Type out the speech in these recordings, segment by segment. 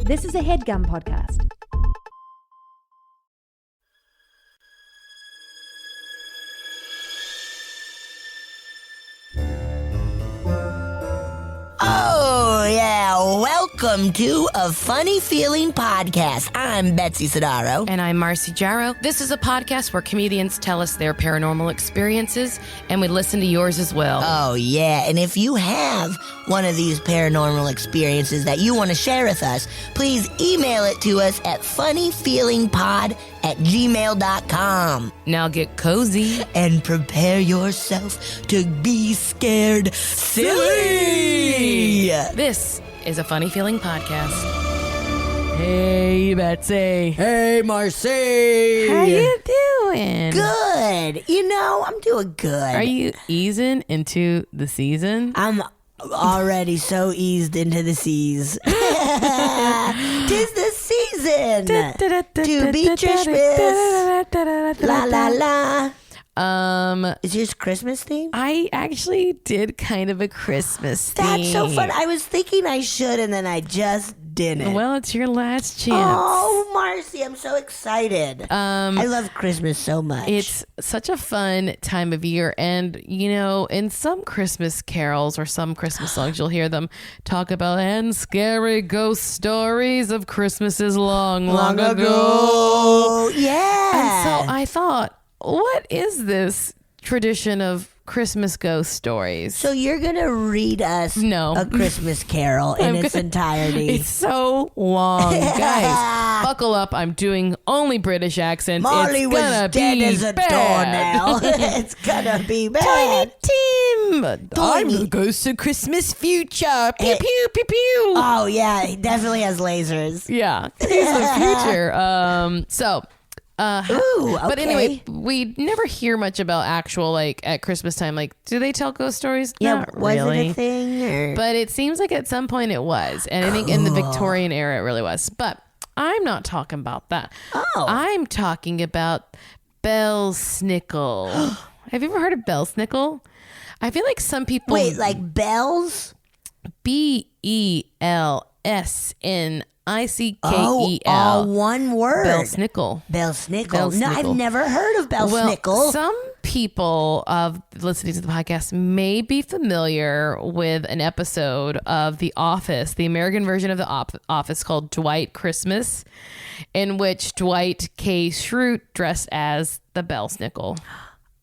This is a HeadGum podcast. Oh, yeah. Welcome to A Funny Feeling Podcast. I'm Betsy Sidaro. And I'm Marcy Jarrow. This is a podcast where comedians tell us their paranormal experiences, and we listen to yours as well. Oh, yeah. And if you have one of these paranormal experiences that you want to share with us, please email it to us at funnyfeelingpod@gmail.com. Now get cozy. And prepare yourself to be scared silly. This is a Funny Feeling Podcast. Hey, Betsy. Hey, Marcy. How you doing? Good. I'm doing good. Are you easing into the season? I'm already so eased into the seas. 'Tis the season to be Christmas. La la la. Is yours Christmas theme? I actually did kind of a Christmas theme. That's so fun. I was thinking I should, and then I just didn't. Well, it's your last chance. Oh, Marcy, I'm so excited. I love Christmas so much. It's such a fun time of year. And, in some Christmas carols or some Christmas songs, you'll hear them talk about and scary ghost stories of Christmases long ago. Yeah. And so I thought, what is this tradition of Christmas ghost stories? So you're going to read us a Christmas carol in its entirety. It's so long. Guys, buckle up. I'm doing only British accents. Molly it's was gonna dead be as a bad. doornail. It's going to be bad. Tiny Tim. I'm Tiny. the ghost of Christmas future. Pew, pew, pew, pew. Oh, yeah. He definitely has lasers. Yeah, he's the future. Ooh, okay. But anyway, we never hear much about actual, at Christmas time. Do they tell ghost stories? Yeah, Not was really. it a thing? Or? But it seems like at some point it was. And I think in the Victorian era it really was. But I'm not talking about that. Oh. I'm talking about Belsnickel. Have you ever heard of Belsnickel? I feel like some people... Wait, like bells? Belsnickel. Oh, all one word. Belsnickel. Belsnickel. No, I've never heard of Belsnickel. Well, some people listening to the podcast may be familiar with an episode of The Office, the American version of The Office called Dwight Christmas, in which Dwight K. Schrute dressed as the Belsnickel.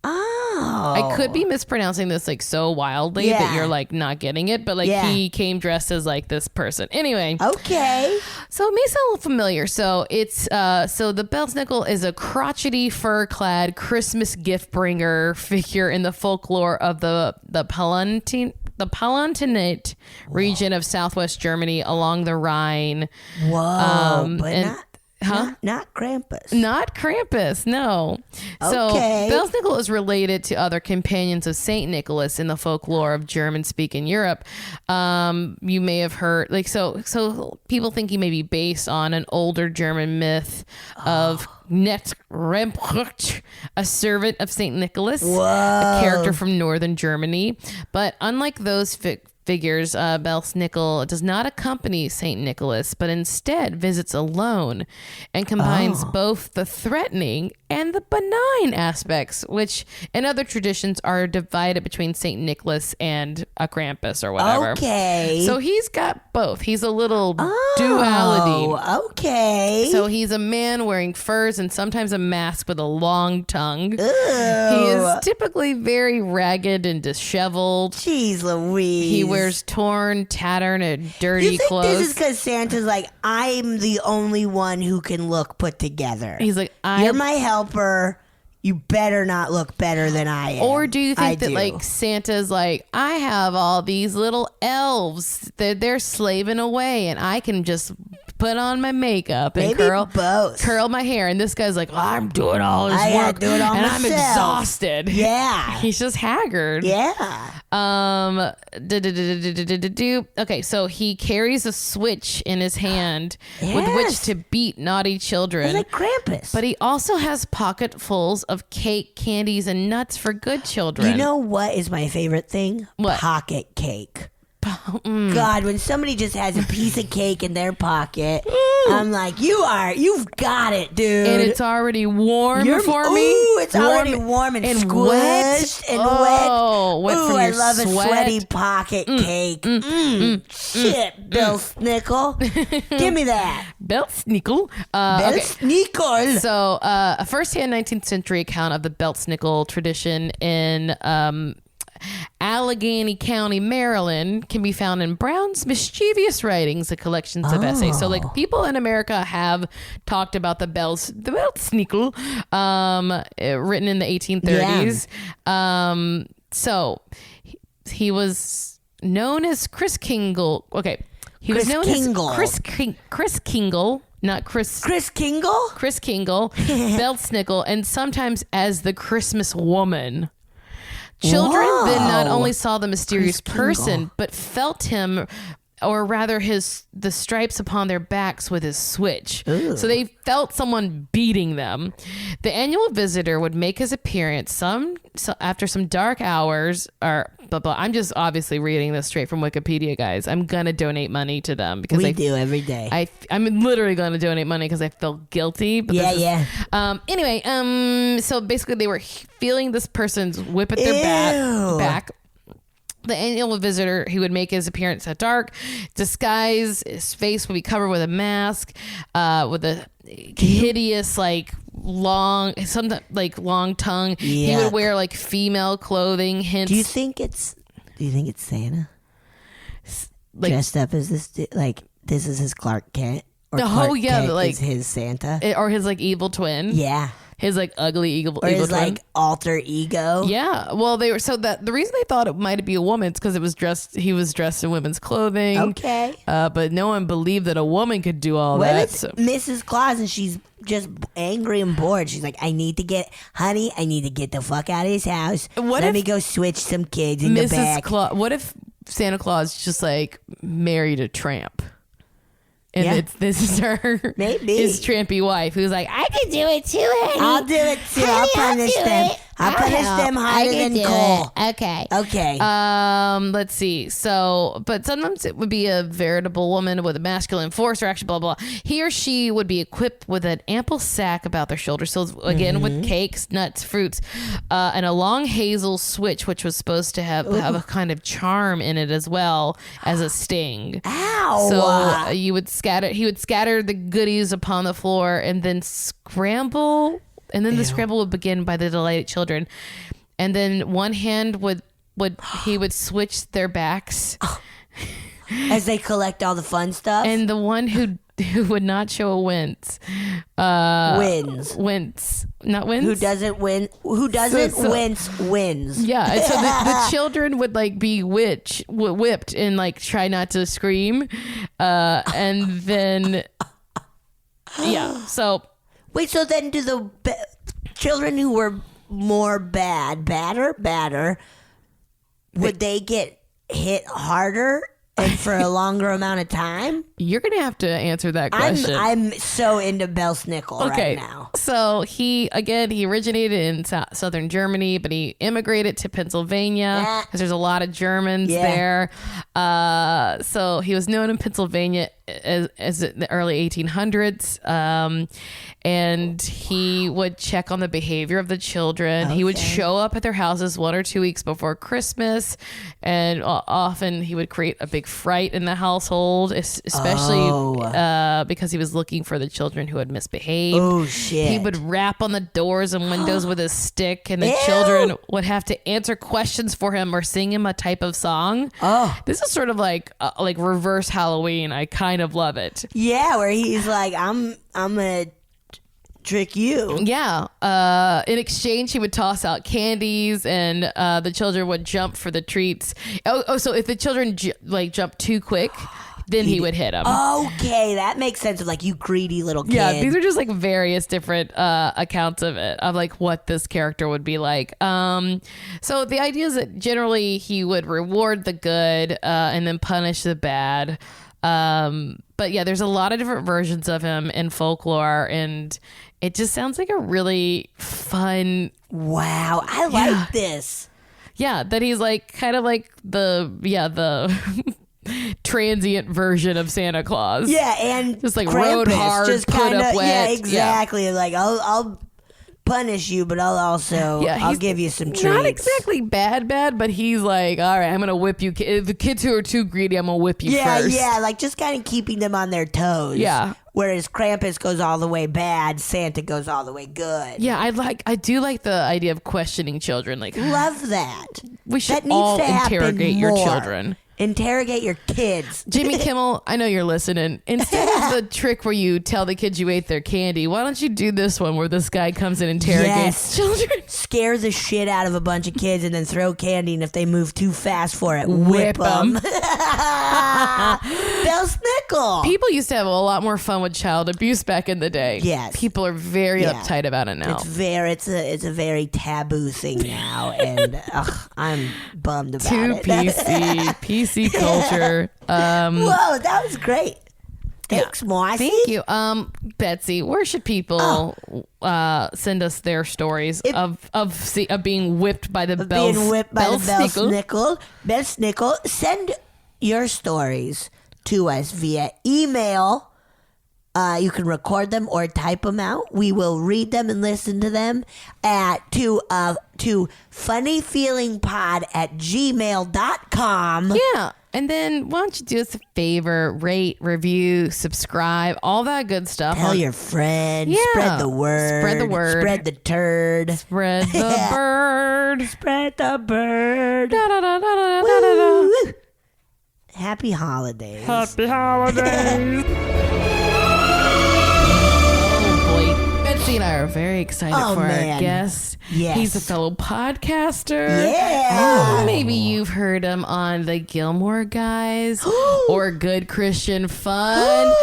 Oh. I could be mispronouncing this so wildly that you're not getting it, but he came dressed as this person. Anyway. Okay. So it may sound a little familiar. So it's so the Belsnickel is a crotchety, fur-clad Christmas gift bringer figure in the folklore of the Palatinate region of southwest Germany along the Rhine. Whoa, but Huh? Not Krampus. Not Krampus, no. So Belsnickel is related to other companions of Saint Nicholas in the folklore of German-speaking Europe. You may have heard, so people think he may be based on an older German myth of Net Remprucht, a servant of Saint Nicholas, a character from northern Germany. But unlike those figures, Belsnickel does not accompany St. Nicholas, but instead visits alone and combines both the threatening and the benign aspects, which in other traditions are divided between St. Nicholas and a Krampus or whatever. Okay. So he's got both. He's a little duality. Okay. So he's a man wearing furs and sometimes a mask with a long tongue. Ew. He is typically very ragged and disheveled. Jeez Louise. He wears torn, tattered, and dirty you think clothes. This is because Santa's I'm the only one who can look put together. He's like, you're my helper. You better not look better than I am. Or do you think that Santa's I have all these little elves that they're slaving away and I can just put on my makeup and curl my hair, and this guy's I'm doing all his work do it all and myself. I'm exhausted. Yeah. He's just haggard. Yeah. Okay, so he carries a switch in his hand with which to beat naughty children. He's like Krampus. But he also has pocketfuls of cake, candies, and nuts for good children. You know what is my favorite thing? What? Pocket cake. God, when somebody just has a piece of cake in their pocket, I'm like, you've got it, dude. And it's already warm for me. Ooh, it's already warm and squished and wet. Wet Ooh, from I your love sweat. a sweaty pocket cake. Shit, Belsnickel. Give me that. Belsnickel. Belsnickel. Okay. So, a first-hand 19th century account of the Belsnickel tradition in Allegheny County, Maryland, can be found in Brown's mischievous writings, the collections of essays. So, like, people in America have talked about the Belsnickel, written in the 1830s. Yeah. So he was known as Chris Kingle. Okay, he was known Kingle. as Chris Kingle. Not Chris. Chris Kingle? Chris Kingle, Belsnickel, and sometimes as the Christmas woman. Children then not only saw the mysterious person, but felt him, or rather the stripes upon their backs with his switch. Ooh. So they felt someone beating them. The annual visitor would make his appearance after some dark hours, or blah, blah. I'm just obviously reading this straight from Wikipedia, guys. I'm going to donate money to them because we do every day. I'm literally going to donate money because I feel guilty. But anyway, so basically they were feeling this person's whip at their back. The annual visitor, he would make his appearance at dark, disguise, his face would be covered with a mask, with a hideous, long tongue. He would wear female clothing. Hints. Do you think it's Santa? Dressed up as this, this is his Clark Kent? Or Clark Kent is his Santa? Or his evil twin? Yeah. His evil evil his twin. alter ego. Yeah. Well, the reason they thought it might be a woman is because he was dressed in women's clothing. Okay. But no one believed that a woman could do all that. It's Mrs. Claus and she's just angry and bored. She's like, I need to get the fuck out of his house. Let me go switch some kids in the back. What if Santa Claus just married a tramp? And this is his trampy wife who's like, I can do it too, honey. I'll do it too. I'll punish them. I'll punish them harder than coal. Okay. Let's see. So, but sometimes it would be a veritable woman with a masculine force or action, blah, blah. He or she would be equipped with an ample sack about their shoulders. So again, with cakes, nuts, fruits, and a long hazel switch, which was supposed to have a kind of charm in it as well as a sting. Ow. So he would scatter the goodies upon the floor and then scramble. And then the scramble would begin by the delighted children. And then one hand would switch their backs. As they collect all the fun stuff. And the one who would not show a wince. Wins. Not wins? Who doesn't win? Who doesn't wince wins. Yeah. And so the children would be whipped and try not to scream. And then, yeah. So. Wait, so then do the children who were more badder, would they get hit harder and for a longer amount of time? You're going to have to answer that question. I'm so into Belsnickel right now. So he originated in southern Germany, but he immigrated to Pennsylvania because there's a lot of Germans there. So he was known in Pennsylvania as in the early 1800s. And he would check on the behavior of the children. Okay. He would show up at their houses 1 or 2 weeks before Christmas. And often he would create a big fright in the household, especially because he was looking for the children who had misbehaved. Oh, shit. He would rap on the doors and windows with his stick, and the children would have to answer questions for him or sing him a type of song. Oh. This is sort of like reverse Halloween. I kind of love it. Yeah, where he's like, I'm going to trick you. Yeah. In exchange, he would toss out candies, and the children would jump for the treats. So if the children jump too quick, then he would hit them. Okay, that makes sense. Of you greedy little kid. Yeah, these are just various different accounts of it, of what this character would be like. So the idea is that generally he would reward the good and then punish the bad. But yeah, there's a lot of different versions of him in folklore, and it just sounds like a really fun. Wow, I like this. Yeah, that he's like kind of like the transient version of Santa Claus. Yeah, and just like Krampus, rode hard, just put kinda, up wet. Yeah, exactly. Like I'll punish you, but I'll also I'll give you some treats. Not exactly bad, but he's like, all right, I'm gonna whip you. The kids who are too greedy, I'm gonna whip you first. Yeah, like just kind of keeping them on their toes. Yeah. Whereas Krampus goes all the way bad, Santa goes all the way good. Yeah, I do like the idea of questioning children. Like, love that. We should that needs all to interrogate happen your more. children. Interrogate your kids. Jimmy Kimmel, I know you're listening. Instead of the trick where you tell the kids you ate their candy, why don't you do this one where this guy comes and interrogates children? Scare the shit out of a bunch of kids and then throw candy, and if they move too fast for it, whip them. Belsnickel. People used to have a lot more fun with child abuse back in the day. Yes. People are very uptight about it now. It's a very taboo thing now, and I'm bummed about Too it. PC culture. Whoa, that was great. Thanks, Marcy. Thank you. Betsy, where should people send us their stories of being whipped by the Belsnickel? Send your stories to us via email. You can record them or type them out. We will read them and listen to them to funnyfeelingpod@gmail.com. Yeah. And then why don't you do us a favor, rate, review, subscribe, all that good stuff. Tell your friends. Yeah. Spread the word. Spread the word. Spread the turd. Spread the bird. Spread the bird. Da, da, da, da, da, da, da. Woo. Happy holidays. Happy holidays. Betsy and I are very excited for our guest. Yes. He's a fellow podcaster. Yeah. Maybe you've heard him on the Gilmore Guys or Good Christian Fun.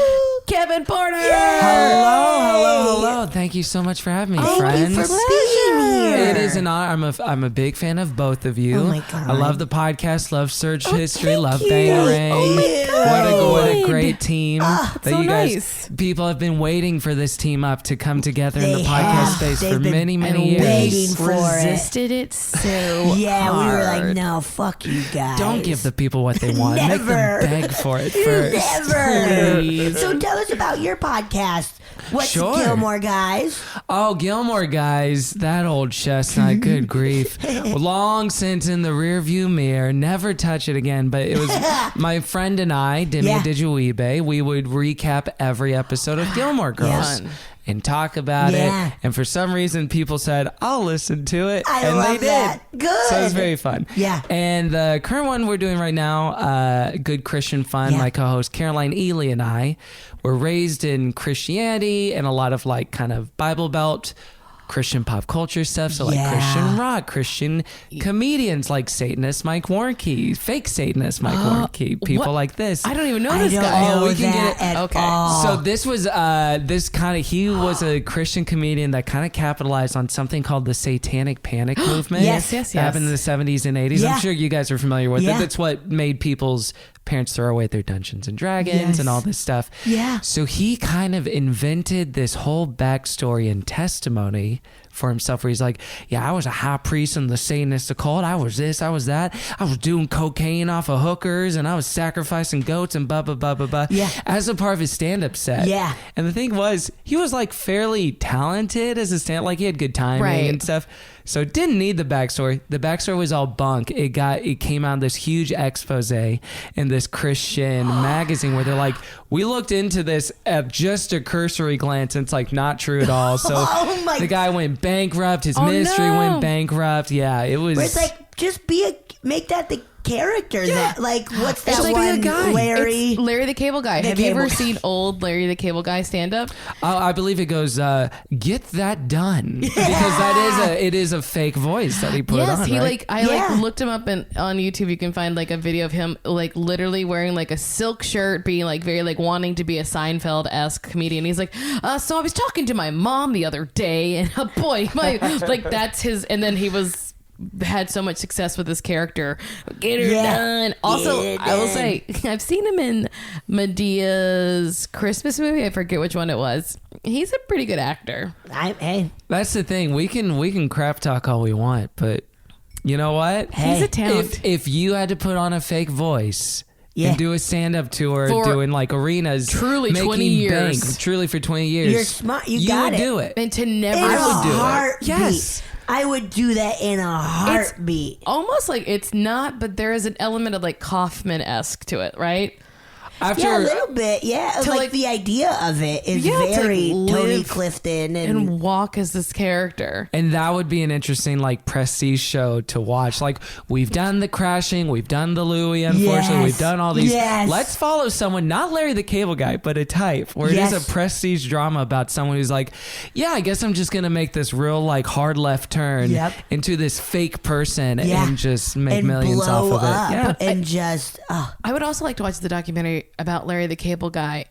Kevin Porter. Hello. Thank you so much for having me, friends. Thank you for being here. It is an honor. I'm a big fan of both of you. Oh my God. I love the podcast, love Search History, love you. Bangarang. Oh my God. What a great team that so you guys. nice. People have been waiting for this team up to come together in the They podcast have. space They've for been many years. waiting for it. Resisted it so Yeah, we were like, hard. no, fuck you guys. Don't give the people what they want. Make Never. them beg for it first. Never. Please. So tell us about your podcast. What's Sure. Gilmore Guys? Oh, Gilmore Guys, that old chestnut, good grief. Long since in the rearview mirror, never touch it again. But it was my friend and I, Demi Dijuibe, we would recap every episode of Gilmore Girls. Yes. And talk about Yeah. it. And for some reason, people said, I'll listen to it. I and love they did. that. Good. So it was very fun. Yeah. And the current one we're doing right now, Good Christian Fun, Yeah. my co-host Caroline Ely and I were raised in Christianity and a lot of like kind of Bible Belt Christian pop culture stuff. So like Yeah. Christian rock, Christian comedians like Satanist Mike Warnke, fake Satanist Mike Warnke, people what? like this. I don't even know I this don't guy. know we can that get it. at Okay. all. So this was he was a Christian comedian that kind of capitalized on something called the Satanic Panic movement. Yes. That happened in the 70s and 80s. Yeah. I'm sure you guys are familiar with Yeah. it. That's what made people's parents throw away their Dungeons and Dragons Yes. and all this stuff. Yeah. So he kind of invented this whole backstory and testimony for himself where he's like, yeah, I was a high priest in the Satanist occult. I was this, I was that. I was doing cocaine off of hookers and I was sacrificing goats and blah, blah, blah, blah, blah. Yeah. As a part of his stand-up set. Yeah. And the thing was, he was like fairly talented as a stand, like he had good timing Right. and stuff. So it didn't need the backstory. The backstory was all bunk. It came out in this huge expose in this Christian magazine where they're like, we looked into this at just a cursory glance and it's like not true at all. So Oh my the guy went bankrupt. His Oh ministry no. went bankrupt. Yeah, it was. Where it's like, just make that the character that, like, what's that Just like one? a guy. Larry. It's Larry the Cable Guy. The Have you Cable ever Guy. seen old Larry the Cable Guy stand up? I believe it goes, get that done. Because it is a fake voice that he put Yes, on, he right? Yeah. looked him up and on YouTube. You can find like a video of him like literally wearing like a silk shirt, being like very like wanting to be a Seinfeld-esque comedian. He's like, so I was talking to my mom the other day, and boy, like that's his. And then he had so much success with this character. Get her done. Also, Get her I will done. say I've seen him in Medea's Christmas movie. I forget which one it was. He's a pretty good actor. Hey, That's the thing. We can crap talk all we want, but you know what? Hey. He's a talent. If you had to put on a fake voice Yeah. and do a stand-up tour For doing like arenas, truly making 20 years. bank, truly for 20 years, You're smart. You got would it. do it. And to never In a would do it. heartbeat. Yes. I would do that in a heartbeat. almost like it's not, but there is an element of like Kaufman-esque to it, right? After Yeah, a little bit. Yeah, To, like like- the idea of it is Yeah, to, very like, Tony live Clifton And walk as this character. And that would be an interesting like prestige show to watch. Like we've done the Crashing, we've done the Louie, unfortunately, Yes. we've done all these. Yes. Let's follow someone, not Larry the Cable Guy, but a type where it Yes. is a prestige drama about someone who's like, yeah, I guess I'm just gonna make this real like hard left turn Yep. into this fake person Yeah. and just make and millions off blow of it. up Yeah. and just I would also like to watch the documentary about Larry the Cable Guy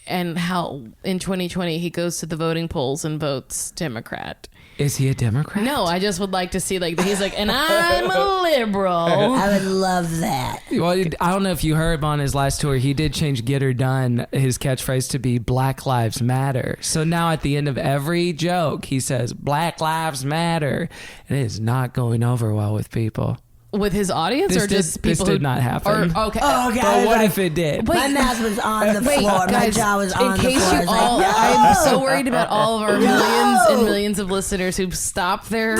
and how in 2020 he goes to the voting polls and votes Democrat. Is he a Democrat? No, I just would like to see like he's like, and I'm a liberal. I would love that. Well, I don't know if you heard on his last tour, he did change "Get Her Done," his catchphrase, to be "Black Lives Matter." So now at the end of every joke, he says "Black Lives Matter," and it is not going over well with people. With his audience, This or did- just this people did not happen. Or, okay. Oh, okay. I But was what like, if it did? my mouth was on the floor. My guys, jaw was in on the case floor. I you was like, all, no! I'm so worried about all of our millions and No! millions of listeners who stopped their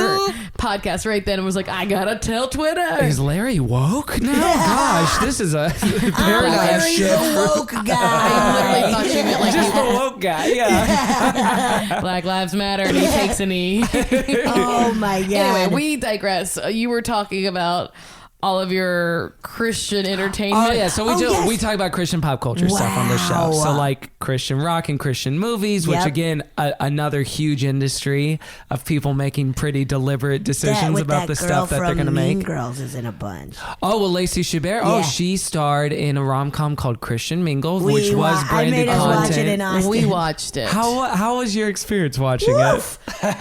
podcast right then and was like, I gotta tell Twitter. Is Larry woke? No, gosh, this is a paradigm Larry shift. the woke I guy. literally thought you meant like Just the woke guy, yeah. Black Lives Matter and he takes a knee. Oh my god. Anyway, we digress. You were talking about all of your Christian entertainment. Oh yeah, so we talk about Christian pop culture stuff on this show. Wow. So like Christian rock and Christian movies, which Yep. again, another huge industry of people making pretty deliberate decisions about the stuff that they're going to Mean make. Girls is in a bunch. Oh well, Lacey Chabert. Oh, Yeah. she starred in a rom-com called Christian Mingle, We which was I branded made us watch it in content. Austin. We watched it. How was your experience watching Woof. it?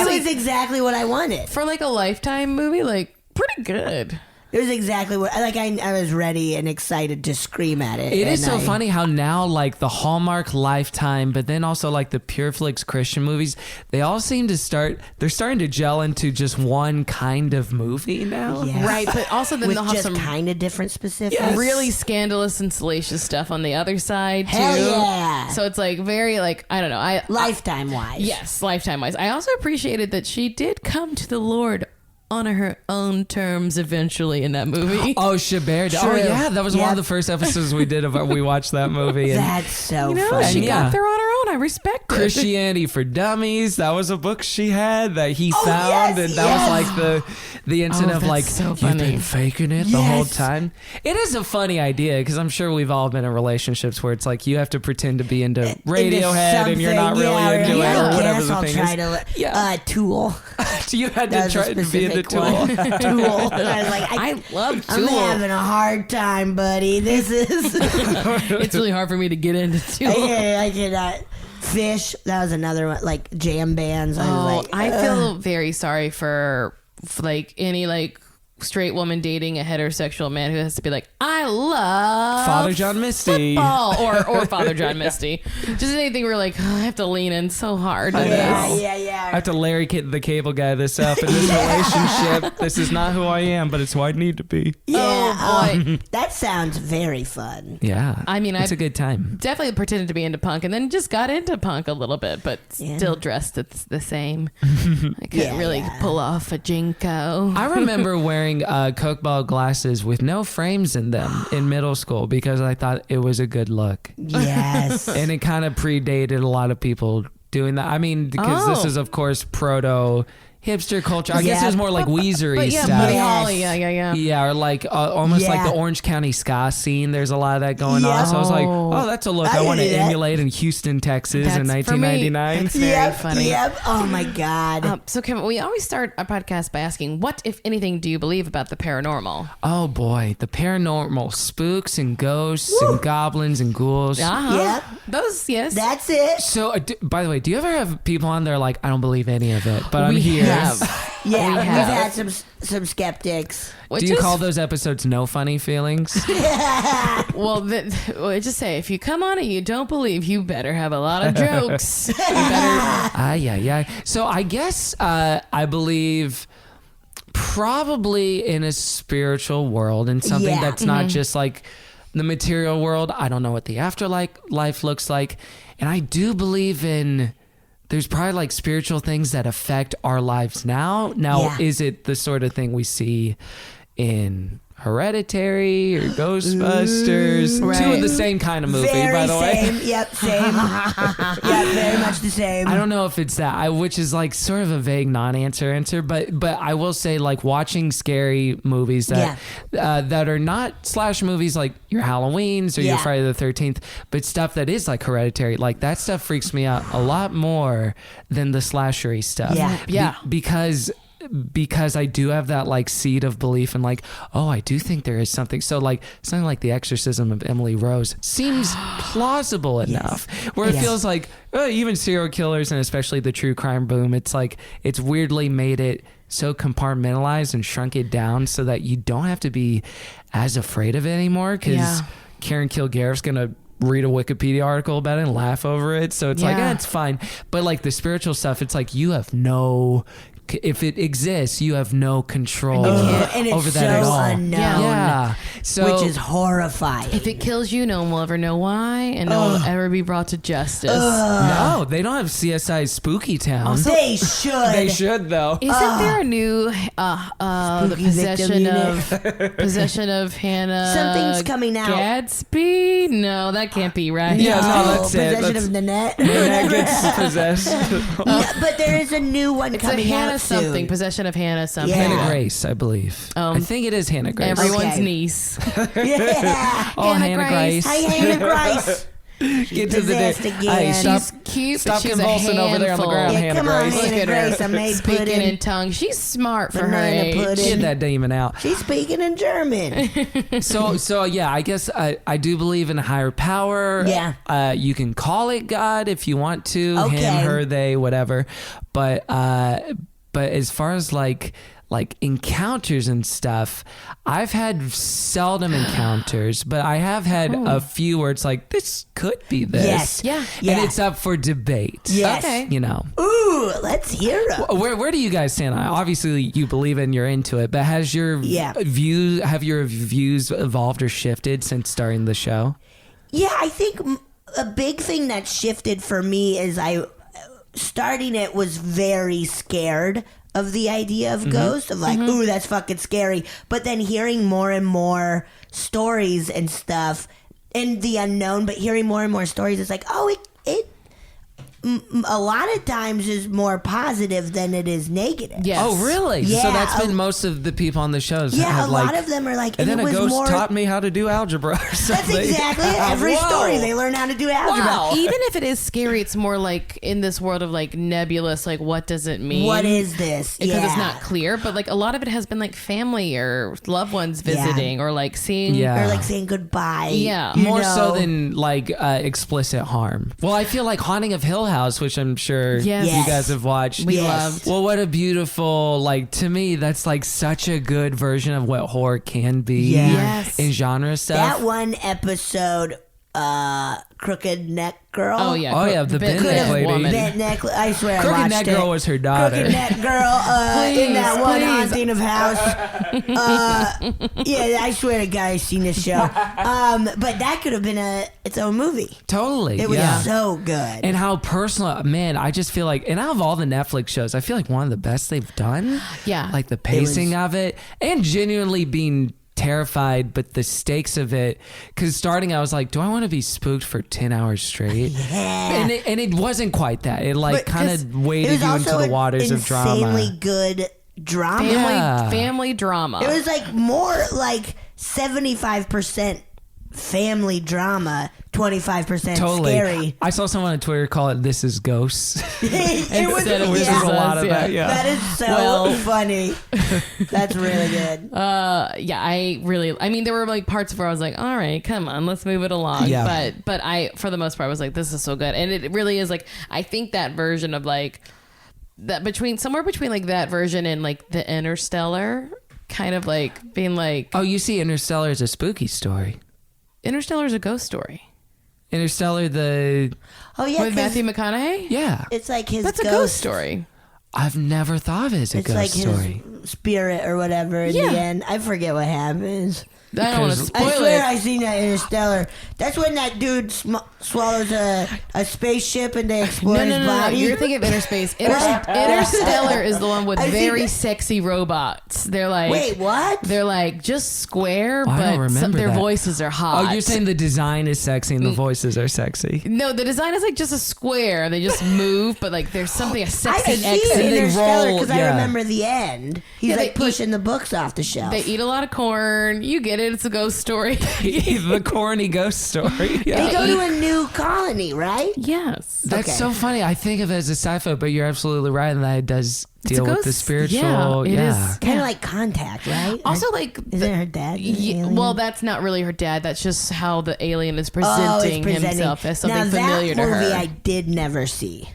It was exactly what I wanted. For like a Lifetime movie, like pretty good. It was exactly what I was ready and excited to scream at it. It is and so funny how now like the Hallmark, Lifetime, but then also like the PureFlix Christian movies, they all seem to they're starting to gel into just one kind of movie now. Yeah. Right, but also then with they'll have just some kind of different specifics. really scandalous and salacious stuff on the other side too. Hell yeah. So it's like very like I don't know. Lifetime wise. Yes, Lifetime wise. I also appreciated that she did come to the Lord on her own terms eventually in that movie. Oh, Chabert. Oh, True. yeah. That was one Yep. of the first episodes we did we watched that movie. And That's so You know, funny. she yeah. got there on her own. I respect it. Christianity for Dummies. That was a book she had that he Oh, found. yes, And that yes. was like the incident Oh, of like, that's so you've funny. been faking it the whole Yes. time. It is a funny idea because I'm sure we've all been in relationships where it's like you have to pretend to be into Radiohead and you're not something, really yeah, into it yeah, or whatever yes, the I'll thing try is. to, Yeah. Tool. You had That to was a try to be into specific Tool. one. Tool. I was like, I love I'm Tool. having a hard time, buddy. This is. It's really hard for me to get into Tool. I cannot. Fish. That was another one. Like jam bands. I was like, I feel very sorry for like any like straight woman dating a heterosexual man who has to be like, I love Father John Misty. football or Father John Misty. Just anything where like, oh, I have to lean in so hard. to yeah, this. yeah. I have to Larry the Cable Guy this up in this relationship. This is not who I am, but it's who I need to be. Yeah, Oh, boy. that sounds very fun. Yeah. I mean, it's I've- a good time. Definitely pretended to be into punk and then just got into punk a little bit, but Yeah. still dressed the same. I couldn't really pull off a Jinko. I remember wearing Coke ball glasses with no frames in them in middle school because I thought it was a good look. Yes. And it kind of predated a lot of people doing that. I mean, because this Oh. is, of course, proto hipster culture. I guess it was more like Weezery But yeah, stuff. Buddy Yes. Holly, yeah. Yeah, or like almost like Yeah. the Orange County ska scene. There's a lot of that going Yeah. on. So I was like, Oh. oh, that's a look I I want to can do that. emulate in Houston, Texas in That's- for me, 1999. that's very Yep. funny. Yep. Oh my God. So Kevin, we always start our podcast by asking, what, if anything, do you believe about the paranormal? Oh boy, the paranormal, spooks and ghosts and goblins and ghouls. Yep. Those, yes. That's it. So, by the way, do you ever have people on there like, I don't believe any of it, but I'm we here? have. Yeah, We we've have. had some skeptics. Which Do you is- call those episodes no funny feelings? Well, I just say, if you come on and you don't believe, you better have a lot of jokes. You better. Yeah. So I guess I believe probably in a spiritual world and something that's not just like the material world. I don't know what the afterlife looks like. And I do believe there's probably like spiritual things that affect our lives now. Now, is it the sort of thing we see in Hereditary or Ghostbusters? Right. Two of the same kind of movie, Very by the way. same. Yep, same. Yeah, very much the same. I don't know if it's that, which is like sort of a vague non-answer, but I will say like watching scary movies that that are not slash movies like your Halloweens or your Friday the 13th, but stuff that is like Hereditary, like that stuff freaks me out a lot more than the slashery stuff. Yeah. Because I do have that like seed of belief and like, oh, I do think there is something. So like something like The Exorcism of Emily Rose seems plausible enough where it feels like even serial killers and especially the true crime boom, it's like it's weirdly made it so compartmentalized and shrunk it down so that you don't have to be as afraid of it anymore because Karen Kilgariff's gonna read a Wikipedia article about it and laugh over it. So it's like, it's fine. But like the spiritual stuff, it's like you have if it exists, you have no control and it's over that so at all. unknown. So, which is horrifying. If it kills you, no one will ever know why, and no one will ever be brought to justice. no, they don't have CSI's Spooky Town. Also, they should. They should though. Isn't there a new the possession of Hannah? Something's coming out. Gadsby? No, that can't be right. Yeah, no, that's it. Possession That's, of Nanette. Nanette gets possessed. But there is a new one It's a coming Hannah out soon. something. Possession of Hannah something. Yeah. Hannah Grace, I believe. I think it is Hannah Grace. Everyone's Okay. niece. Yeah. Oh, Hannah Grace. Hi, Hannah Grace. Get to the possessed day. again. Hey, stop, She's cute. stop but she's convulsing a over there on the handful. ground, Yeah, Hannah come on, Grace. Hannah Look at her Grace. I made speaking pudding. in tongues. She's smart for her Banana age. pudding. Get that demon out. She's speaking in German. So yeah, I guess I do believe in a higher power. Yeah. You can call it God if you want to. Okay. Him, her, they, whatever. But as far as like encounters and stuff, I've had seldom encounters, but I have had a few where it's like, this could be this. Yes. Yeah. And it's up for debate. Yes. Okay. You know. Ooh, let's hear it. Where do you guys stand on it? Obviously you believe in, you're into it, but have your views evolved or shifted since starting the show? Yeah, I think a big thing that shifted for me is starting it was very scared of the idea of ghosts, of like, ooh, that's fucking scary. But then hearing more and more stories and stuff and the unknown, but hearing more and more stories, it's like, oh, it a lot of times is more positive than it is negative. Yes. Oh, really? Yeah. So that's been most of the people on the shows. Yeah, have a lot of them are like, and and then it a was ghost more. taught me how to do algebra or something. That's exactly it. Every Whoa. story they learn how to do algebra. Wow. Even if it is scary, it's more like in this world of like nebulous, like what does it mean? What is this? Because it's Yeah. not clear, but like a lot of it has been like family or loved ones visiting or like seeing. Yeah. Or like saying goodbye. Yeah. you More so know? than like explicit harm. Well, I feel like Haunting of Hill House, which I'm sure Yes. you guys have watched. We Yes. loved. Well, what a beautiful, like, to me, that's like such a good version of what horror can be Yeah. Yes. in genre stuff. That one episode, Crooked Neck Girl. Oh yeah. Oh, yeah, the bent Could neck have lady. woman. Bent neck. I swear, I Crooked watched Neck it. Girl was her daughter. Crooked Neck Girl in that one please. haunting of house. Yeah, I swear to God, I've seen this show. But that could have been its own movie. Totally. It was yeah. so good. And how personal, man, I just feel like, and out of all the Netflix shows, I feel like one of the best they've done. Yeah. Like the pacing of it and genuinely being terrified, but the stakes of it, because starting I was like, do I want to be spooked for 10 hours straight? Yeah. And it wasn't quite that. It like But kind 'cause of it waded was you into also the waters an of drama. insanely good drama. Yeah. Family drama. It was like more like 75% family drama, 25% Totally. scary. I saw someone on Twitter call it "This Is Ghosts." It was, Instead of Which is yeah, a lot of yeah. that. Yeah. that is so Well- funny. That's really good. Yeah, I mean, there were like parts where I was like, all right, come on, let's move it along. Yeah. But I, for the most part, was like, this is so good. And it really is like, I think that version of like, that somewhere between like that version and like the Interstellar, kind of like being like, Oh, you see, Interstellar is a spooky story. Interstellar is a ghost story. Interstellar, Oh yeah, With 'cause Matthew McConaughey? yeah. it's like his That's a ghost ghost story. I've never thought of it as a It's ghost like story. his spirit or whatever in the end. I forget what happens. I don't want to Because- spoil I swear it. I seen that Interstellar. That's when that dude swallows a spaceship and they explore his No. body. You're thinking of Interspace. Interstellar is the one with I've seen very that. sexy robots. They're like, Wait, what? They're like just square, I don't but remember their that. voices are hot. Oh, you're saying the design is sexy and the voices are sexy. No, the design is like just a square. They just move, but like there's something a I sexy see exit. they Interstellar roll, because I yeah. remember the end. He's Yeah, like they pushing the books off the shelf. They eat a lot of corn. You get it. It's a ghost story. The corny ghost story. They go to a new colony, right? Yes. That's Okay. so funny. I think of it as a sci-fi, but you're absolutely right, and that it does deal with the ghost- spiritual. yeah, it Yeah. is. Kind of like Contact, right? Also, like, Isn't her dad? an alien? well, that's not really her dad. That's just how the alien is Oh, it's presenting himself as something now, familiar that to movie her. I did never see.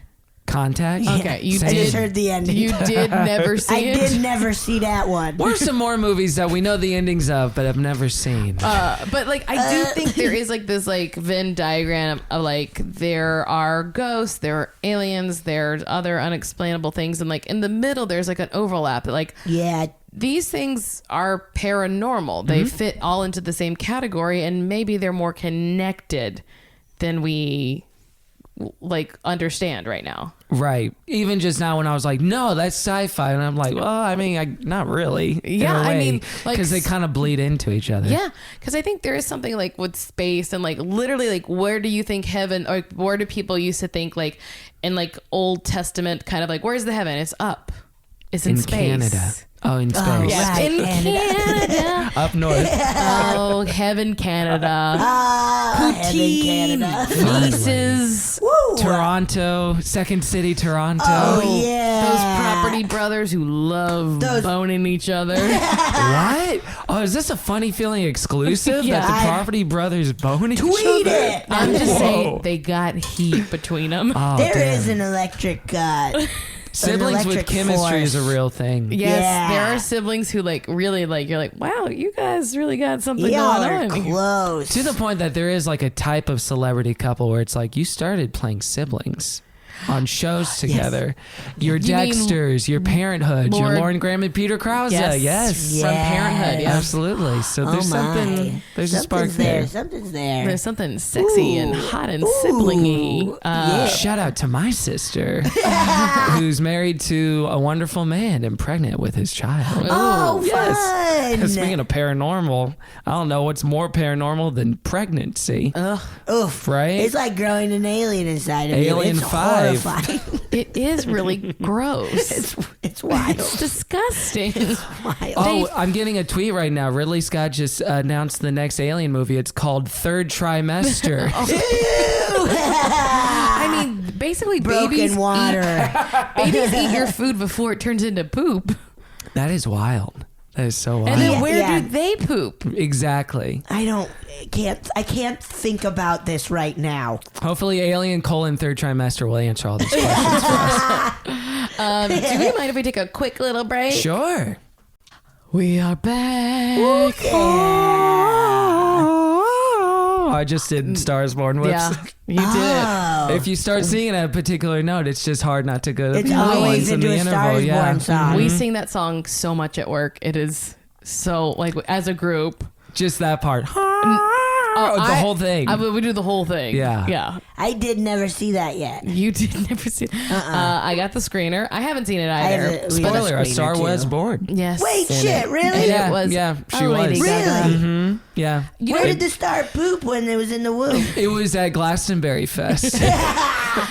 Contact. Okay, you Same. I just did. heard the ending. You did never see I it. did never see that one. What are some more movies that we know the endings of, but have never seen? But like I do think there is like this like Venn diagram of like there are ghosts, there are aliens, there's other unexplainable things, and like in the middle there's like an overlap. Like Yeah, these things are paranormal. They fit all into the same category, and maybe they're more connected than we like understand right now. Right. Even just now when I was like, no, that's sci-fi. And I'm like, well, I mean, not really. Yeah, I mean, like, because they kind of bleed into each other. Yeah, because I think there is something like with space and like literally like where do you think heaven, or where do people used to think like in like Old Testament kind of like where's the heaven? It's up. It's in space. Canada. Oh, in space. Yes, Right, in Canada. Up north. Oh, heaven, Canada. Heaven, Canada. Nieces. Woo! Toronto. Second city, Toronto. Oh yeah, Those property brothers who love Those- boning each other. What? Oh, is this a Funny Feeling exclusive Yeah. that the Property Brothers bone each Tweet other? it. I'm just Whoa. saying they got heat between them. Oh, There damn. is an electric Siblings with electric chemistry is a force. real thing. Yes, Yeah. there are siblings who like really like you're like, wow, you guys really got something Y'all going are on. close. To the point that there is like a type of celebrity couple where it's like you started playing siblings on shows together. Your You mean Dexters, your Parenthood, your Lord- Lauren Graham and Peter Krause. Yes. Yes. From Parenthood, yeah. Absolutely. So there's something, there's a spark Something's there. there. Something's there. There's something sexy and hot and siblingy. yeah. Shout out to my sister who's married to a wonderful man and pregnant with his child. Oh, Yes. fun. Speaking of paranormal, I don't know what's more paranormal than pregnancy. Oof. Right? It's like growing an alien inside of Alien you. It's 5. horrifying. It is really gross. It's wild. It's disgusting. Wild. Oh, I'm getting a tweet right now. Ridley Scott just announced the next Alien movie. It's called Third Trimester. I mean, basically, babies Broken water. babies eat your food before it turns into poop. That is wild. That is so wild. And then Yeah, where yeah. do they poop? Exactly. I can't think about this right now. Hopefully, Alien : Third Trimester will answer all these questions for us. Do you mind if we take a quick little break? Sure. We are back. I just did Stars Born. Whoops. Yeah, you did. Oh. If you start singing at a particular note, it's just hard not to go to It's the other always ones in into the a interval. Star is Yeah. Born song. We sing that song so much at work. It is so like as a group. Just that part. Oh, the whole thing. we do the whole thing. Yeah. Yeah. I did never see that yet. You did never see it. I got the screener. I haven't seen it either. we have a Spoiler: A Star screener, was too. born. Yes. Wait, shit, really? And Yeah, it was yeah, she a Lady was. Gaga. Really? Yeah. You Where know, did the star poop when it was in the womb? It was at Glastonbury Fest,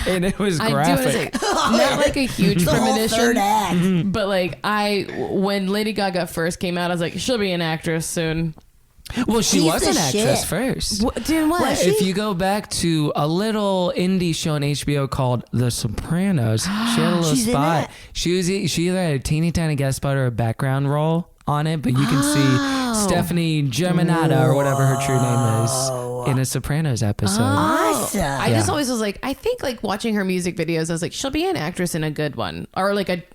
and it was I do want to graphic. say, not like a huge The whole third premonition, act. but like when Lady Gaga first came out, I was like, she'll be an actress soon. Well, she She's was the an actress shit. first. Doing what? Was she? If you go back to a little indie show on HBO called The Sopranos, she had a little She's in spot. that? She either had a teeny tiny guest spot or a background role on it, but you can see Stephanie Germanata or whatever her true name is in a Sopranos episode. Awesome. I just always was like, I think like watching her music videos, I was like, she'll be an actress in a good one, or like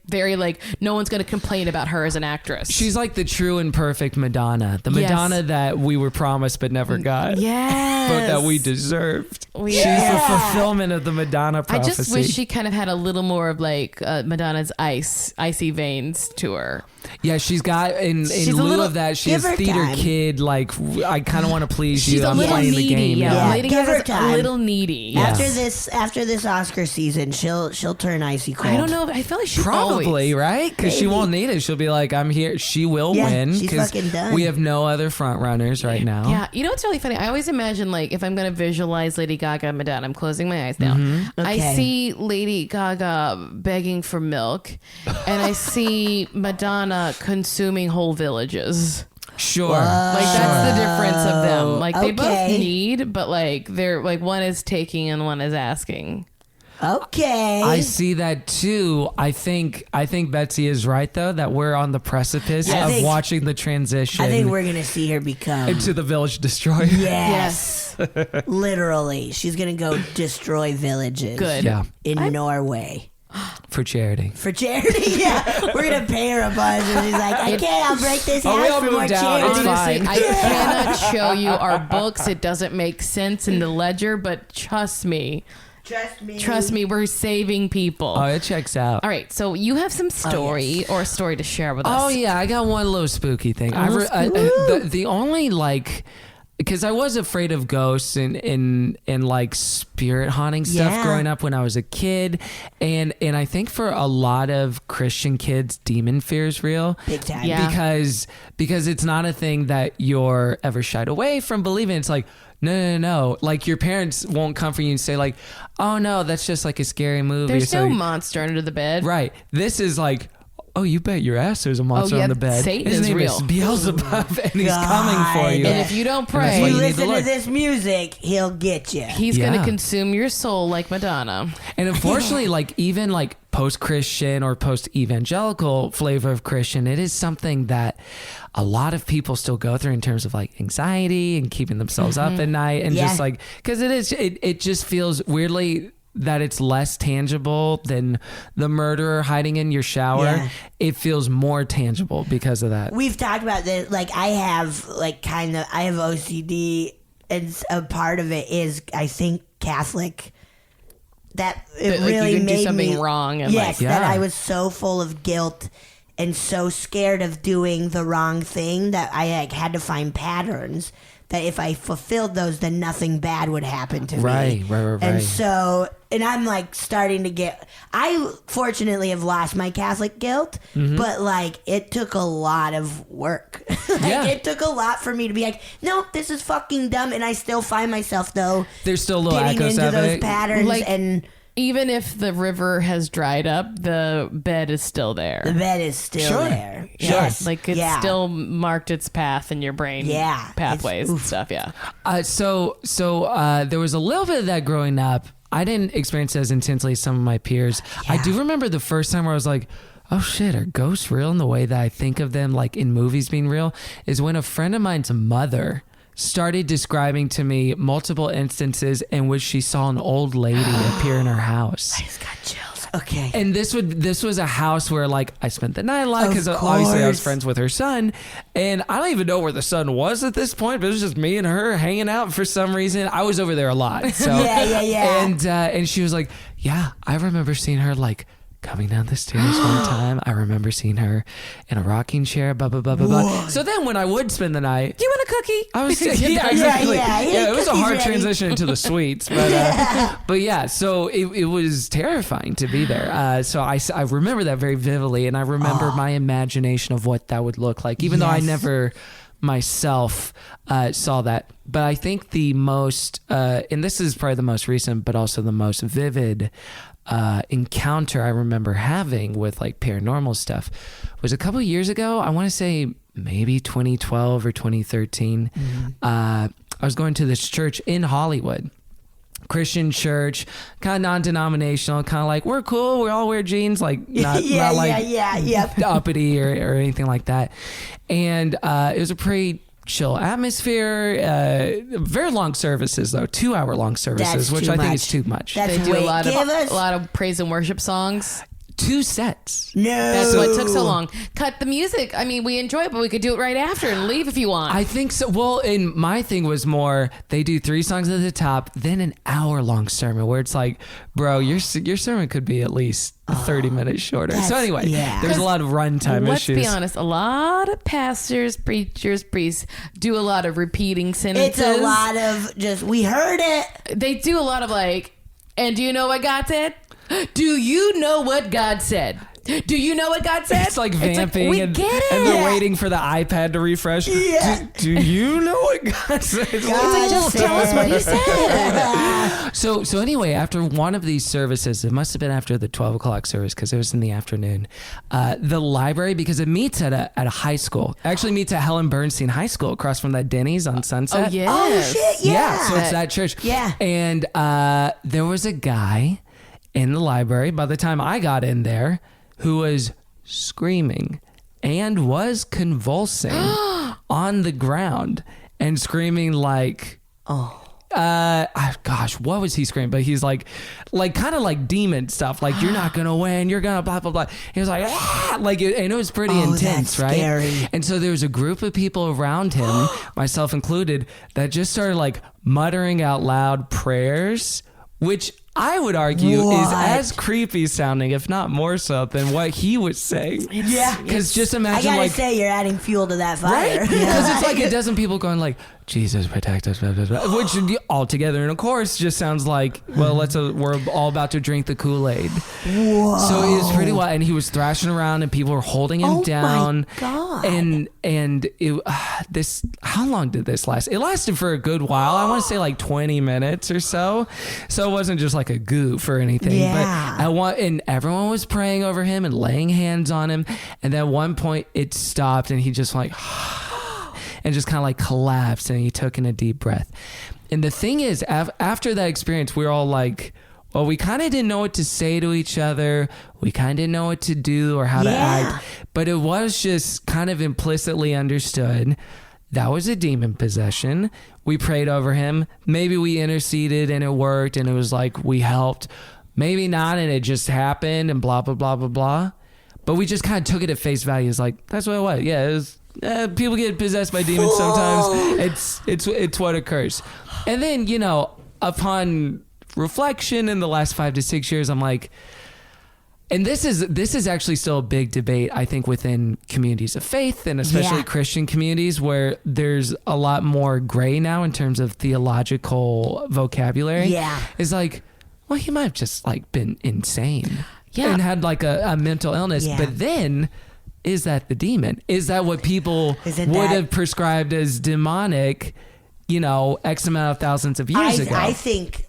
very no one's gonna complain about her as an actress. She's like the true and perfect Madonna, the Madonna that we were promised but never got. Yes, but that we deserved. She's the fulfillment of the Madonna prophecy. I just wish she kind of had a little more of like Madonna's icy veins to her. Yeah, she's got in lieu of that, she has theater time. Kid. Like, I kind of want to please She's you. a I'm little playing needy. the game. Yeah, Lady Give her Gaga's time. a little needy. After this Oscar season, she'll turn icy cold. I don't know. I feel like she Probably, always. right? Because she won't need it. She'll be like, I'm here. She will win. she's 'cause fucking done. we have no other front runners right now. Yeah, you know what's really funny? I always imagine like if I'm gonna visualize Lady Gaga and Madonna, I'm closing my eyes now. I Okay. see Lady Gaga begging for milk, and I see Madonna consuming whole villages. Sure. Like that's the difference of them. Like they both Okay. need, but like they're like one is taking and one is asking. Okay. I see that too. I think Betsy is right though, that we're on the precipice I of think- watching the transition I think we're gonna see her become. into the Village Destroyer. Yes. Literally, she's gonna go destroy villages. Good. Yeah, In Norway. for charity. For charity, yeah. We're gonna pay her a bunch, and she's like, "Okay, I'll break this Oh, we house all for more moved out. It's charity." fine. Honestly, I cannot show you our books. It doesn't make sense in the ledger, but trust me, we're saving people. Oh, it checks out. All right, so you have some story or a story to share with us. Oh yeah, I got one little spooky thing. The only like, because I was afraid of ghosts and like spirit haunting stuff Yeah. growing up when I was a kid, and I think for a lot of Christian kids, demon fear is real. Big time. Yeah. Because it's not a thing that you're ever shied away from believing. It's like, no. Like your parents won't comfort you and say like, oh no, that's just like a scary movie. There's It's no like, monster under the bed. right. This is like, oh, you bet your ass there's a monster yeah, on the bed. Satan His is name real. is Beelzebub, and he's coming for you. And if you don't that's pray, why If you you need to listen to look. this music, he'll get you. he's going to Yeah. consume your soul like Madonna. And unfortunately, like even like post-Christian or post-evangelical flavor of Christian, it is something that a lot of people still go through in terms of like anxiety and keeping themselves up at night, and just like, because it just feels weirdly that it's less tangible than the murderer hiding in your shower. Yeah. It feels more tangible because of that. We've talked about this. Like I have I have OCD, and a part of it is I think Catholic. That it That, like, you really can do made something me wrong and, yes, like- that Yeah. I was so full of guilt and so scared of doing the wrong thing that I like had to find patterns that if I fulfilled those, then nothing bad would happen to me. Right. And so, and I'm like starting to get. I fortunately have lost my Catholic guilt, but like it took a lot of work. Yeah. It took a lot for me to be like, no, this is fucking dumb, and I still find myself though There's still a little getting echoes into of those it. patterns, Like- and Even if the river has dried up, the bed is still there. the bed is still Sure. there. Sure. Yes, Like it's yeah. still marked its path in your brain. Yeah. Pathways It's- and stuff. Yeah. So there was a little bit of that growing up. I didn't experience it as intensely as some of my peers. I do remember the first time where I was like, oh shit, are ghosts real in the way that I think of them like in movies being real, is when a friend of mine's mother started describing to me multiple instances in which she saw an old lady appear in her house. I just got chills. Okay. And this was a house where like I spent the night a lot, Of because obviously I was course. friends with her son, and I don't even know where the son was at this point, but it was just me and her hanging out for some reason. I was over there a lot, so Yeah. And she was like, yeah, I remember seeing her like coming down the stairs one time. I remember seeing her in a rocking chair, blah blah blah blah blah. So then when I would spend the night, Do you want a cookie? I was yeah, exactly. yeah, Yeah, it was a cookies hard ready. transition into the sweets, but yeah. So it was terrifying to be there. So I remember that very vividly, and I remember my imagination of what that would look like, even though I Yes. never myself saw that. But I think the most, and this is probably the most recent, but also the most vivid encounter I remember having with like paranormal stuff was a couple of years ago. I want to say maybe 2012 or 2013. I was going to this church in Hollywood, Christian church, kind of non-denominational, kind of like, we're cool, we all wear jeans, like not uppity or anything like that. And it was a pretty chill atmosphere. Very long services though, 2-hour long services, which I think is too much. They do a lot of praise and worship songs. 2 sets. No. That's what took so long. Cut the music. I mean, we enjoy it, but we could do it right after and leave if you want. I think so. Well, and my thing was more, they do 3 songs at the top, then an hour-long sermon where it's like, bro, your sermon could be at least 30 minutes shorter. So anyway, there's a lot of runtime issues. Let's be honest, a lot of pastors, preachers, priests do a lot of repeating sentences. It's a lot of just, we heard it. They do a lot of like, and do you know what God said? Do you know what God said? Do you know what God said? It's like vamping, we get it. And they're waiting for the iPad to refresh. Yeah. Do you know what God said? Just tell us what he said. So anyway, after one of these services, it must have been after the 12 o'clock service because it was in the afternoon, the library, because it meets at a high school, actually meets at Helen Bernstein High School across from that Denny's on Sunset. Oh, yes. Oh, shit, yeah. So it's that church. Yeah. And there was a guy in the library by the time I got in there who was screaming and was convulsing on the ground and screaming like, gosh, what was he screaming? But he's like kind of like demon stuff, like you're not gonna win, you're gonna blah blah blah. He was like, and it was pretty intense, that's right? Scary. And so there was a group of people around him, myself included, that just started like muttering out loud prayers, which I would argue is as creepy sounding, if not more so, than what he was saying. Because just imagine, I gotta like, say, you're adding fuel to that fire. right? Because it's like a dozen people going like, Jesus protect us, blah, blah, blah, which all together in a chorus just sounds like, well, we're all about to drink the Kool-Aid. Whoa. So it was pretty wild, and he was thrashing around, and people were holding him down. My God. And it, how long did this last? It lasted for a good while. I want to say like 20 minutes or so. So it wasn't just like a goof or anything. Yeah. But and everyone was praying over him and laying hands on him. And then at one point it stopped, and he just like, and just kind of like collapsed, and he took in a deep breath. And the thing is, after that experience, we were all like, well, we kind of didn't know what to say to each other. We kind of didn't know what to do or how to act. But it was just kind of implicitly understood that was a demon possession. We prayed over him. Maybe we interceded and it worked, and it was like we helped. Maybe not, and it just happened and blah, blah, blah, blah, blah. But we just kind of took it at face value. It's like, that's what it was. Yeah, it was. People get possessed by demons sometimes. It's what occurs. And then, upon reflection in the last 5 to 6 years, I'm like, and this is actually still a big debate, I think, within communities of faith, and especially Christian communities, where there's a lot more gray now in terms of theological vocabulary. Yeah. It's like, well, he might have just like been insane. Yeah. And had like a mental illness. Yeah. But then, is that the demon? Is that what people would have prescribed as demonic, X amount of thousands of years ago? I think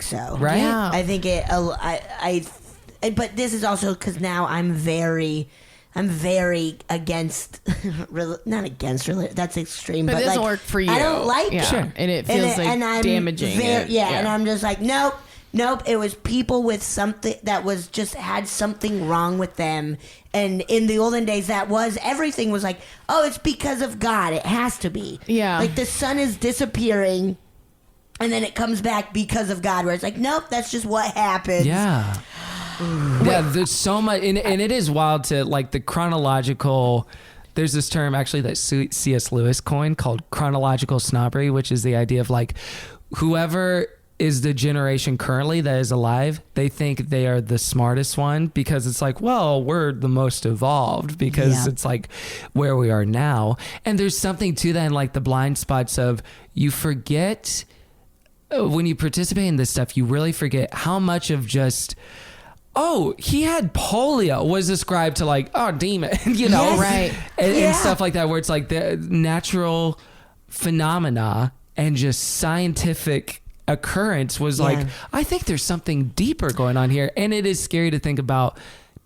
so. Right? Yeah. I think but this is also because now I'm very against, not against religion. That's extreme. But but it doesn't like, work for you. I don't like it. Sure. And it feels like I'm damaging. And I'm just like, nope. It was people with something that was just had something wrong with them. And in the olden days, everything was like, oh, it's because of God. It has to be. Yeah. Like the sun is disappearing, and then it comes back because of God, where it's like, nope, that's just what happens. Yeah. Yeah, there's so much, and it is wild to like the chronological. There's this term actually that C.S. Lewis coined called chronological snobbery, which is the idea of like whoever is the generation currently that is alive, they think they are the smartest one because it's like, well, we're the most evolved because it's like where we are now. And there's something to that in like the blind spots of you forget when you participate in this stuff, you really forget how much of just, oh, he had polio was ascribed to like, oh, demon, Right. And stuff like that, where it's like the natural phenomena and just scientific occurrence was like, I think there's something deeper going on here. And it is scary to think about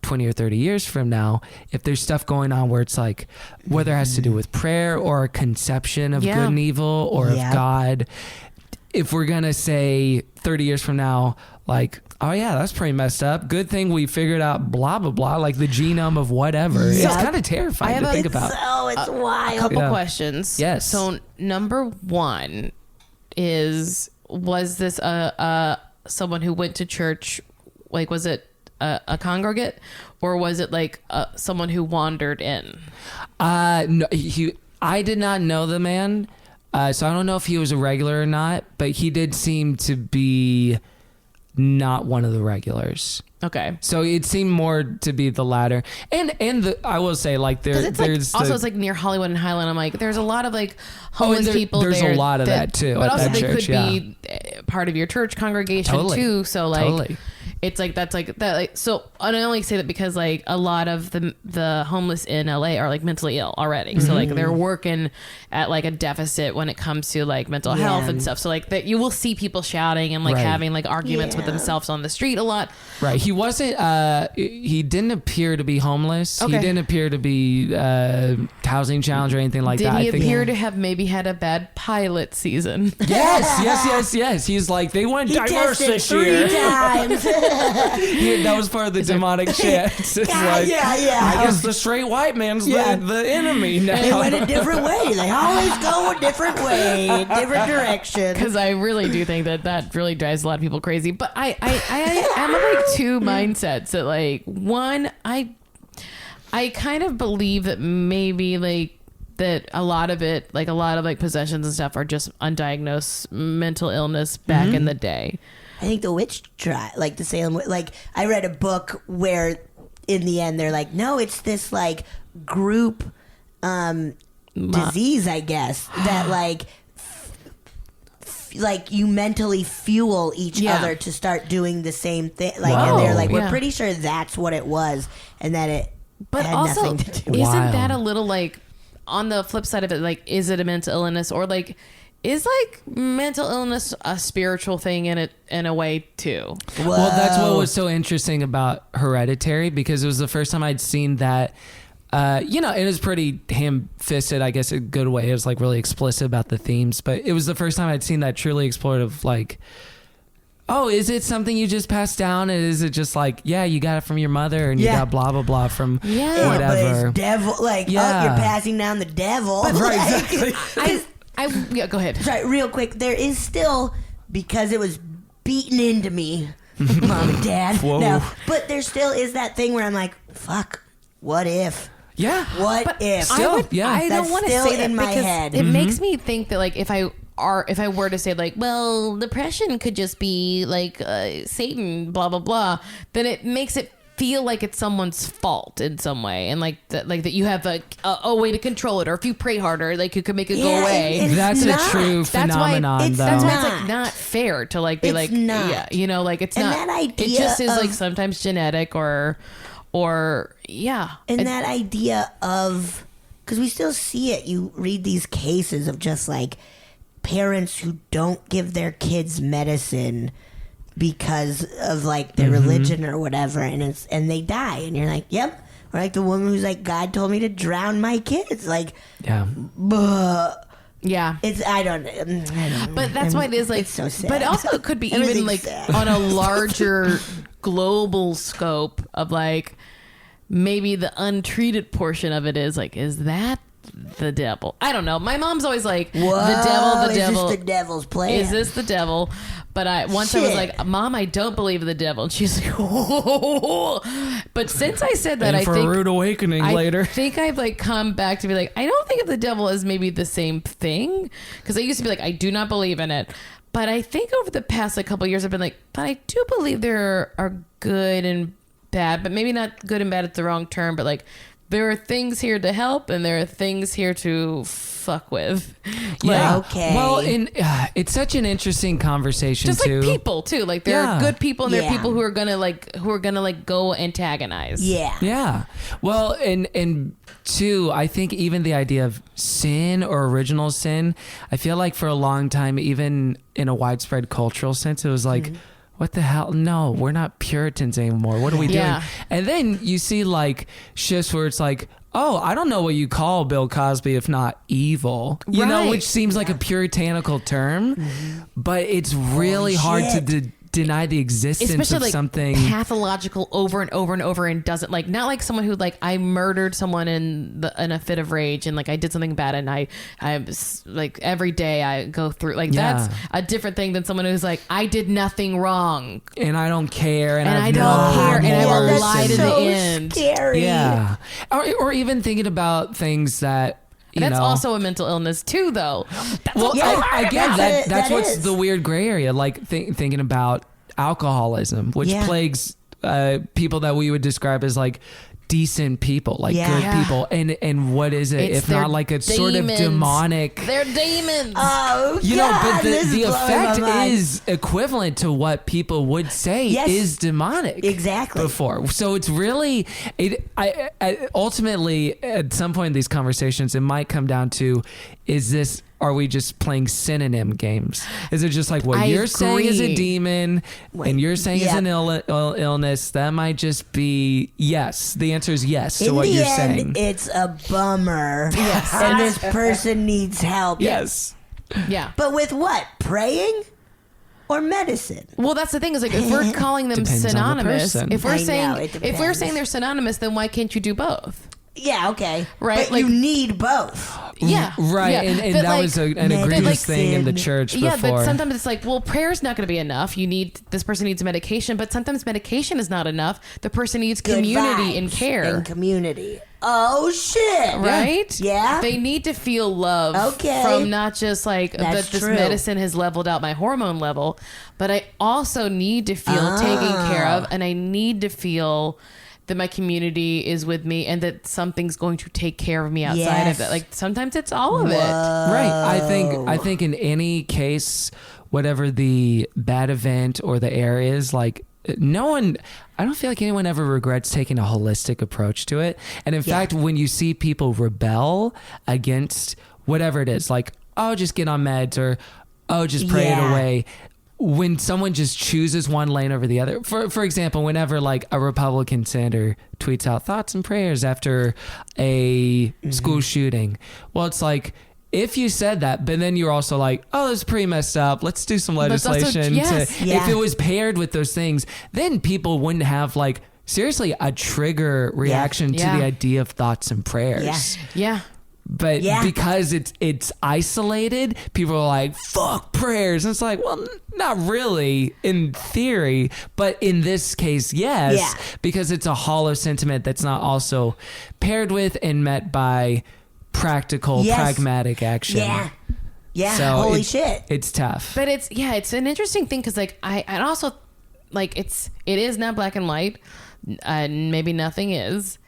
20 or 30 years from now, if there's stuff going on where it's like, whether it has to do with prayer or a conception of good and evil or of God. if we're going to say 30 years from now, like, oh yeah, that's pretty messed up. Good thing we figured out blah, blah, blah, like the genome of whatever. It's kind of terrifying to think about. It's wild. A couple questions. Yes. So number one was this someone who went to church, like, was it a congregate, or was it like someone who wandered in? No, I did not know the man, so I don't know if he was a regular or not, but he did seem to be not one of the regulars. Okay. So it seemed more to be the latter. And I will say, like, it's like near Hollywood and Highland. I'm like, there's a lot of like homeless people there's there. a lot of that too. But also that they church, could be part of your church congregation too. So like, it's like, that's like that. Like, so and I only say that because like a lot of the homeless in LA are like mentally ill already. So like they're working at like a deficit when it comes to like mental health and stuff. So like that you will see people shouting and like having like arguments with themselves on the street a lot. Right. He wasn't, he didn't appear to be homeless. Okay. He didn't appear to be housing challenge or anything like that. Did he appear to have maybe had a bad pilot season? Yes. He's like, they went diverse this year. 3 times. That was part of the demonic shit. It's like, I guess the straight white man's the enemy now. They went a different way. They always go a different way, different direction. Because I really do think that really drives a lot of people crazy. But I am of like two mindsets. That like, one, I kind of believe that maybe like that a lot of it, like a lot of like possessions and stuff, are just undiagnosed mental illness back in the day. I think the witch trial, like the Salem, like I read a book where in the end they're like, no, it's this like group disease, I guess, that like like you mentally fuel each other to start doing the same thing. Like, and they're like, we're pretty sure that's what it was, and that it had also, nothing to do with isn't that a little like on the flip side of it? Like, is it a mental illness, or like, is like mental illness a spiritual thing in a way too? Well, that's what was so interesting about Hereditary, because it was the first time I'd seen that. It was pretty ham-fisted, I guess, a good way. It was like really explicit about the themes, but it was the first time I'd seen that truly explored of like, oh, is it something you just passed down? And is it just like, yeah, you got it from your mother and you got blah, blah, blah from whatever. But it's devil, like, oh, you're passing down the devil. But right, like, exactly. Go ahead. Sorry, real quick. There is still, because it was beaten into me, mom and dad. Whoa. No, but there still is that thing where I'm like, fuck, what if? Yeah. What if? Still, I don't want to say that in my because head. it makes me think that like if I were to say like, well, depression could just be like Satan, blah blah blah, then it makes it feel like it's someone's fault in some way, and like that you have a way to control it, or if you pray harder, like you could make it go away. That's a true phenomenon. That's why it's like not fair to like be it's like not. Yeah, you know, like it's and not. That idea it just is like sometimes genetic or yeah. And that idea of, because we still see it. You read these cases of just like parents who don't give their kids medicine because of like their religion or whatever, and they die, and you're like, yep. Or like the woman who's like, God told me to drown my kids, like, yeah. It's I don't. But that's why it is like. It's so sad. But also it could be even like sad. On a larger global scope of like maybe the untreated portion of it is like, is that the devil? I don't know. My mom's always like, whoa, the devil. Is this the devil's plan? Is this the devil? But I was like, Mom, I don't believe in the devil. And she's like, oh. But since I said that, I think a rude awakening later. I think I've like come back to be like, I don't think of the devil as maybe the same thing, because I used to be like, I do not believe in it. But I think over the past like couple of years, I've been like, but I do believe there are good and bad, but maybe not good and bad at the wrong term, but like there are things here to help and there are things here to fuck with. Yeah. Like, okay. Well, it's such an interesting conversation just too. like people too. Like there are good people and there are people who are gonna like go antagonize. Yeah. Yeah. Well, and two, I think even the idea of sin or original sin, I feel like for a long time, even in a widespread cultural sense, it was like, what the hell? No, we're not Puritans anymore. What are we doing? And then you see like shifts where it's like, oh, I don't know what you call Bill Cosby if not evil, you know, which seems like a puritanical term, but it's really hard to deny the existence especially of like something pathological over and over and over and doesn't like, not like someone who like I murdered someone in a fit of rage and like I did something bad and I like every day I go through like that's a different thing than someone who's like I did nothing wrong and I don't care and I don't care and I will lie to the end. Scary. Yeah, or even thinking about things that. That's also a mental illness too, though. That's what's the weird gray area. Like thinking about alcoholism, which plagues people that we would describe as like decent people, like good people. And what is it if not like a demons. sort of demonic? They're demons. Oh, you know, but the effect is equivalent to what people would say is demonic. Exactly. Before. So it's really, I ultimately at some point in these conversations, it might come down to, are we just playing synonym games? Is it just like what you're saying is a demon and you're saying is an illness? That might just be yes. The answer is yes to what you're saying. It's a bummer. Yes. And this person needs help. Yes. Yeah. But with what? Praying? Or medicine? Well, that's the thing is like if we're calling them synonymous, if we're saying they're synonymous, then why can't you do both? Yeah, okay. Right. But like, you need both. Yeah. Right. Yeah. And that was an egregious thing in the church before. Yeah, but sometimes it's like, well, prayer's not going to be enough. This person needs medication, but sometimes medication is not enough. The person needs community and care. And community. Oh, shit. Right? Yeah. They need to feel love from not just like that this medicine has leveled out my hormone level, but I also need to feel taken care of, and I need to feel that my community is with me and that something's going to take care of me outside of it. Like sometimes it's all of it. Right. I think in any case, whatever the bad event or the error is, like I don't feel like anyone ever regrets taking a holistic approach to it. And in fact, when you see people rebel against whatever it is, like, oh, just get on meds or, oh, just pray it away. When someone just chooses one lane over the other, for example, whenever like a Republican senator tweets out thoughts and prayers after a school shooting, well, it's like, if you said that, but then you're also like, oh, that's pretty messed up. Let's do some legislation. If it was paired with those things, then people wouldn't have like, seriously, a trigger reaction to the idea of thoughts and prayers. Yeah. But because it's isolated, people are like, fuck prayers. And it's like, well, not really in theory, but in this case, yes, because it's a hollow sentiment that's not also paired with and met by practical, pragmatic action. Yeah. So holy shit. It's tough. But it's an interesting thing because like I also like it is not black and white. Maybe nothing is.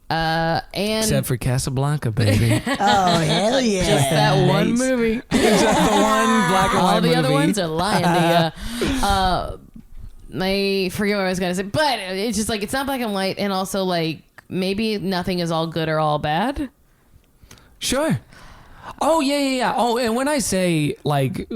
And except for Casablanca, baby. Oh, hell yeah. Just that one movie. Just the one black and white movie. All the other ones are lying to you. I forget what I was going to say, but it's just like, it's not black and white. And also like, maybe nothing is all good or all bad. Sure. Oh, yeah. Oh, and when I say like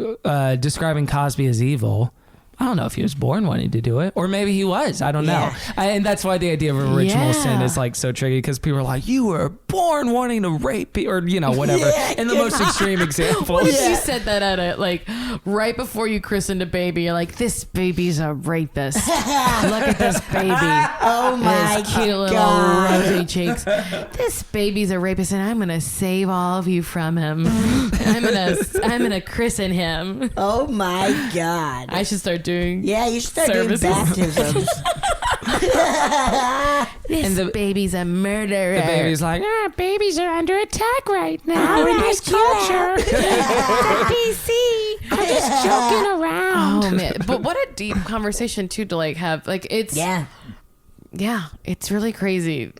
describing Cosby as evil, I don't know if he was born wanting to do it, or maybe he was. I don't know. And that's why the idea of original sin is like so tricky, because people are like, you were born wanting to rape, or whatever. In the most extreme example. What if you said that at it, like right before you christened a baby? You're like, this baby's a rapist. Look at this baby. Oh my his cute little rosy cheeks. This baby's a rapist, and I'm gonna save all of you from him. I'm gonna christen him. Oh my God. I should start doing. Yeah, you should start doing baptisms. This baby's a murderer. The baby's like, babies are under attack right now in this culture. PC. I'm just joking around. Oh man, but what a deep conversation too to like have. Like it's it's really crazy.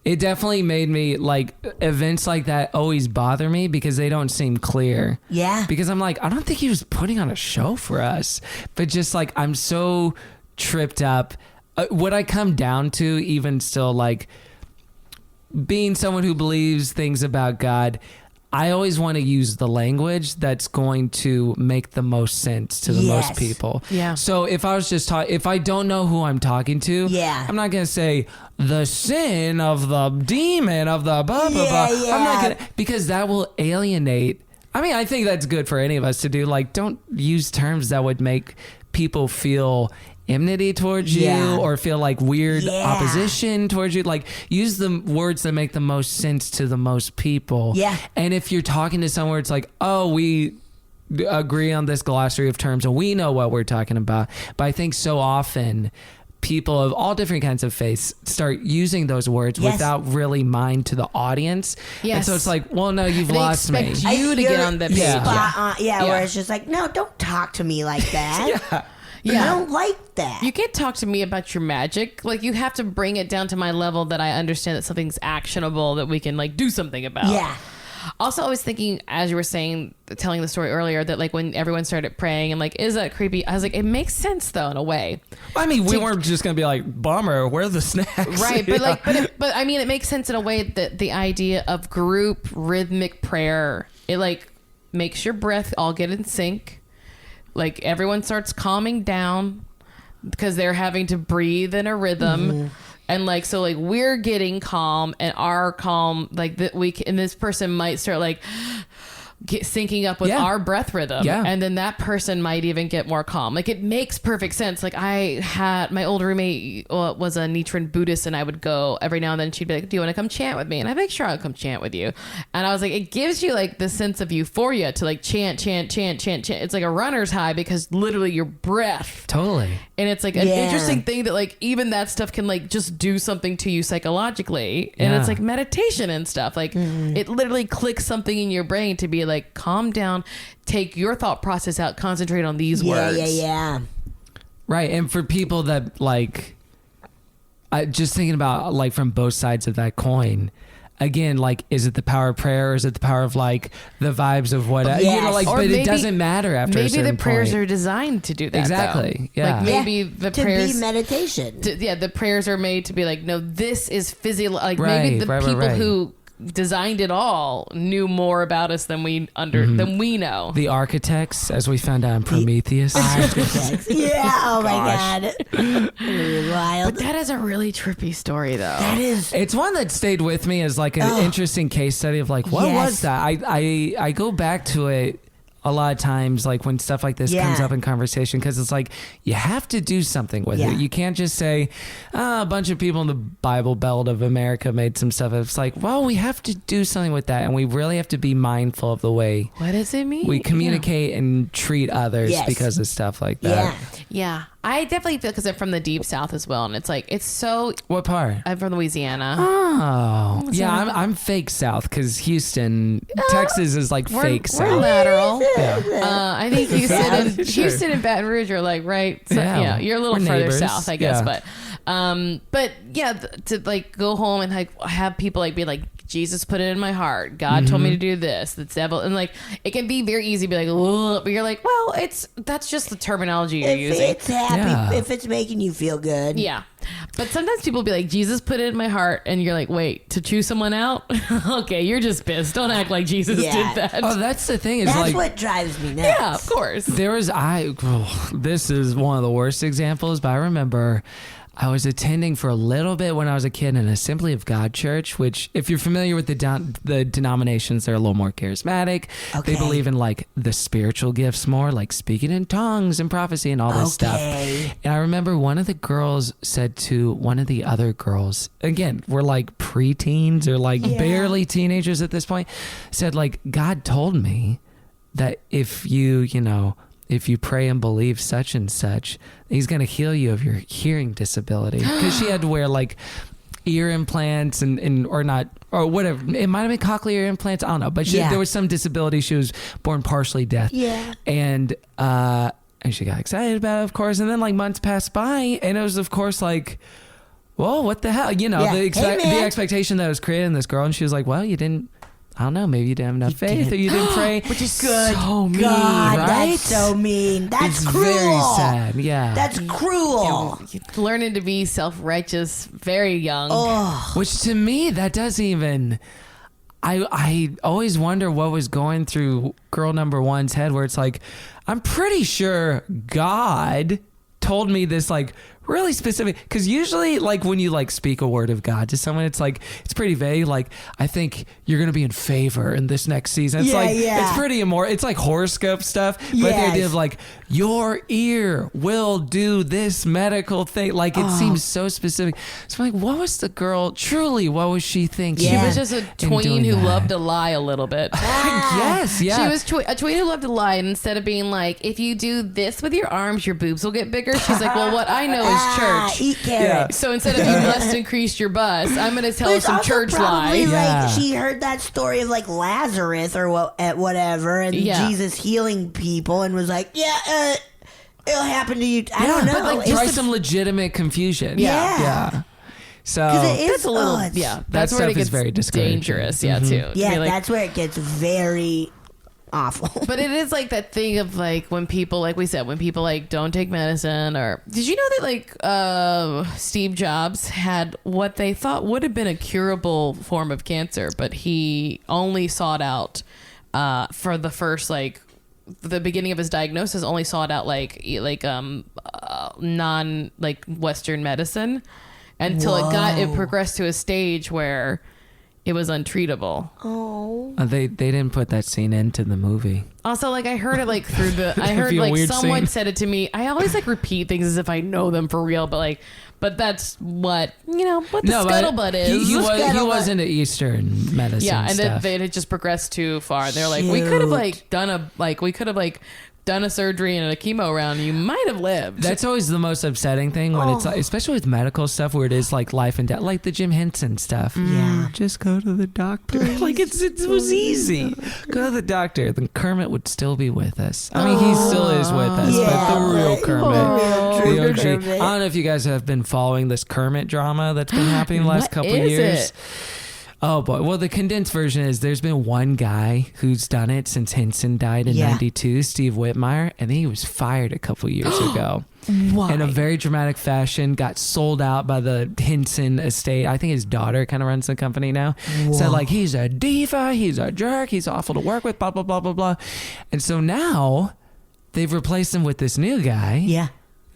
It definitely made me like events like that always bother me because they don't seem clear. Yeah. Because I'm like, I don't think he was putting on a show for us, but just like I'm so tripped up. What I come down to, even still, like being someone who believes things about God, I always want to use the language that's going to make the most sense to the most people. Yeah. So if I was just if I don't know who I'm talking to, I'm not going to say the sin of the demon of the blah, blah, blah. I'm not going to, because that will alienate. I mean, I think that's good for any of us to do. Like, don't use terms that would make people feel enmity towards you or feel like weird opposition towards you. Like, use the words that make the most sense to the most people. And if you're talking to someone where it's like, oh, we agree on this glossary of terms and we know what we're talking about. But I think so often people of all different kinds of faiths start using those words without really mind to the audience. And so it's like, well, no, you've lost me. You to get on the page. Where it's just like, no, don't talk to me like that. I don't like that. You can't talk to me about your magic. Like, you have to bring it down to my level that I understand that something's actionable that we can, like, do something about. Also, I was thinking, as you were saying, telling the story earlier, that like when everyone started praying and like, is that creepy? I was like, it makes sense though, in a way. I mean, we weren't just gonna be like, bummer, where are the snacks? Right, but like, but I mean, it makes sense in a way that the idea of group rhythmic prayer, it like makes your breath all get in sync. Like, everyone starts calming down because they're having to breathe in a rhythm. And like, so like we're getting calm and our calm, like that and this person might start like syncing up with our breath rhythm. And then that person might even get more calm. Like, it makes perfect sense. Like, I had my old roommate was a Nichiren Buddhist, and I would go every now and then. She'd be like, do you want to come chant with me? And I'd be like, sure, I'll come chant with you. And I was like, it gives you like the sense of euphoria to like chant. It's like a runner's high because literally your breath. Totally. And it's like an interesting thing that like even that stuff can like just do something to you psychologically. And it's like meditation and stuff. Like it literally clicks something in your brain to be like, calm down, take your thought process out, concentrate on these words. Right. And for people that like, just thinking about like from both sides of that coin, again, like, is it the power of prayer or is it the power of like the vibes of what, you know, like, or but maybe, it doesn't matter after a certain maybe the prayers point. Are designed to do that. Exactly. Though. Like maybe the to prayers be meditation. The prayers are made to be like, no, this is like maybe the people who designed it all knew more about us than we than we know. The architects, as we found out in Prometheus. Architects. Oh my God. Wild. But that is a really trippy story, though. That is. It's one that stayed with me as like an interesting case study of like, what was that? I go back to it a lot of times, like when stuff like this comes up in conversation, because it's like you have to do something with it. You can't just say a bunch of people in the Bible Belt of America made some stuff. It's like, well, we have to do something with that, and we really have to be mindful of the way. What does it mean? We communicate and treat others because of stuff like that. Yeah. I definitely feel, because I'm from the deep South as well, and it's like, it's so. What part? I'm from Louisiana. Oh, yeah. I'm fake South, because Houston, Texas is like fake South. We're lateral. I think Houston and Baton Rouge are like right. So, you're a little further south, I guess. But yeah, to like go home and like have people like be like, Jesus put it in my heart. God told me to do this. The devil, and like it can be very easy to be like, ugh, but you're like, well, that's just the terminology you're using. It's happy, if it's making you feel good. Yeah. But sometimes people be like, Jesus put it in my heart, and you're like, wait, to choose someone out? Okay, you're just pissed. Don't act like Jesus did that. Oh, that's the thing. Is that's like, what drives me nuts. Yeah, of course. This is one of the worst examples, but I remember I was attending for a little bit when I was a kid in Assembly of God church, which, if you're familiar with the denominations, they're a little more charismatic. Okay. They believe in like the spiritual gifts more, like speaking in tongues and prophecy and all this stuff. And I remember one of the girls said to one of the other girls, again, we're like preteens or like barely teenagers at this point, said like, God told me that if you pray and believe such and such, he's going to heal you of your hearing disability. Because she had to wear like ear implants or whatever. It might have been cochlear implants. I don't know. But there was some disability. She was born partially deaf. Yeah. And she got excited about it, of course. And then like months passed by, and it was, of course, like, whoa, what the hell? The expectation that was created in this girl. And she was like, well, I don't know, maybe you didn't have enough faith or you didn't pray. Which is good. So mean, God, right? That's so mean. That's it's cruel. Very sad, yeah. That's cruel. Learning to be self-righteous very young. Which to me, that doesn't even... I always wonder what was going through girl number one's head, where it's like, I'm pretty sure God told me this like really specific, because usually like when you like speak a word of God to someone, it's like, it's pretty vague. Like, I think you're gonna be in favor in this next season. It's it's pretty immoral. It's like horoscope stuff, but the idea of like, your ear will do this medical thing, like it seems so specific. So I'm like, what was the girl truly, what was she thinking? She was just a tween who loved to lie a little bit. Yes, yeah. She was a tween who loved to lie, and instead of being like, if you do this with your arms, your boobs will get bigger, she's like, well, what I know is church. Eat carrots. So instead of you must increase your bust, I'm going to tell her some church lie. Like she heard that story of like Lazarus or whatever, and Jesus healing people, and was like, it'll happen to you. I don't know. But like, try some legitimate confusion. Yeah. So that's a little, that's where it gets very dangerous. Yeah, too. Yeah, like, that's where it gets very awful. But it is like that thing of like when people, like we said, when people like don't take medicine, or did you know that like Steve Jobs had what they thought would have been a curable form of cancer, but he only sought out for the first like the beginning of his diagnosis, only sought out like non like Western medicine until it progressed to a stage where it was untreatable. They didn't put that scene into the movie. Also, like I heard it like through the, I heard like someone said it to me. I always like repeat things as if I know them for real, but that's what, what the scuttlebutt is. He was into Eastern medicine. Yeah, and stuff. then they had just progressed too far. They're like, we could have done a surgery and a chemo round, you might have lived. That's always the most upsetting thing when it's like, especially with medical stuff where it is like life and death, like the Jim Henson stuff. Yeah. Just go to the doctor. Like it was easy. Go to the doctor. Then Kermit would still be with us. I mean, he still is with us, but the real Kermit. The OG. Kermit. I don't know if you guys have been following this Kermit drama that's been happening the last couple of years. Oh boy. Well, the condensed version is there's been one guy who's done it since Henson died in 92, Steve Whitmire, and then he was fired a couple years ago. Why? In a very dramatic fashion, got sold out by the Henson estate. I think his daughter kind of runs the company now. Whoa. So like, he's a diva, he's a jerk, he's awful to work with, blah, blah, blah, blah, blah. And so now they've replaced him with this new guy. Yeah.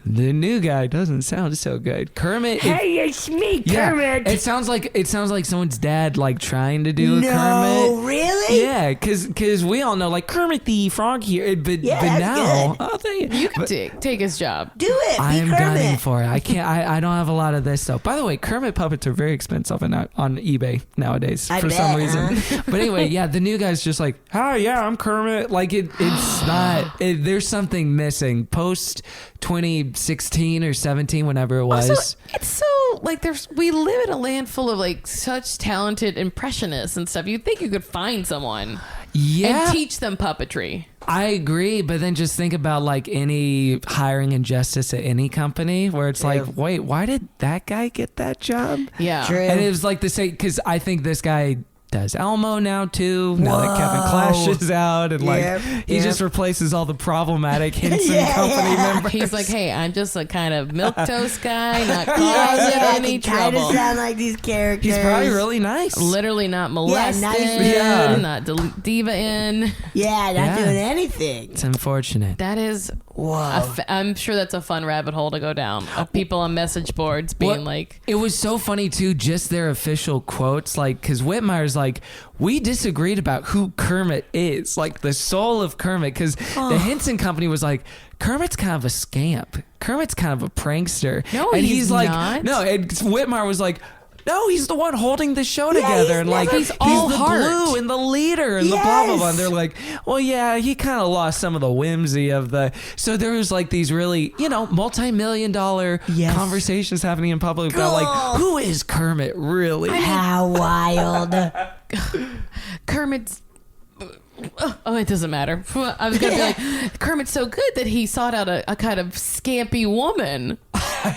The new guy doesn't sound so good. Kermit. Hey, it's me, Kermit. It sounds like someone's dad like trying to do a Kermit. No, really? Yeah, because we all know like Kermit the Frog here, but now you can take his job. Do it. I'm Kermit. gunning for it. I can't. I don't have a lot of this stuff. By the way, Kermit puppets are very expensive on eBay nowadays for some reason. But anyway, the new guy's just like, I'm Kermit. Like it's not. There's something missing post 2016 or 17, whenever it was. Also, it's so like we live in a land full of like such talented impressionists and stuff. You'd think you could find someone and teach them puppetry. I agree, but then just think about like any hiring injustice at any company where it's like, wait, why did that guy get that job? Yeah. True. And it was like the same, because I think this guy does Elmo now too. Now that Kevin Clash is out, and like he just replaces all the problematic Henson company members. He's like, hey, I'm just a kind of milquetoast guy, not causing any trouble. Kind of sound like these characters. He's probably really nice. Literally not molesting, not diva in. Yeah, not doing anything. It's unfortunate. That is. I'm sure that's a fun rabbit hole to go down. Of people on message boards being like, it was so funny too, just their official quotes, like, because Whitmire's like, we disagreed about who Kermit is, like the soul of Kermit, because the Henson company was like, Kermit's kind of a scamp, Kermit's kind of a prankster. No, and he's like, not. No, and Whitmire was like, no, he's the one holding the show together, and like he's the heart. glue and the leader and the blah blah blah. And they're like, well, yeah, he kind of lost some of the whimsy of the. So there was like these really, multi-million-dollar conversations happening in public about like, who is Kermit really? How wild. Kermit's. Oh, it doesn't matter. I was gonna be like, Kermit's so good that he sought out a kind of scampy woman.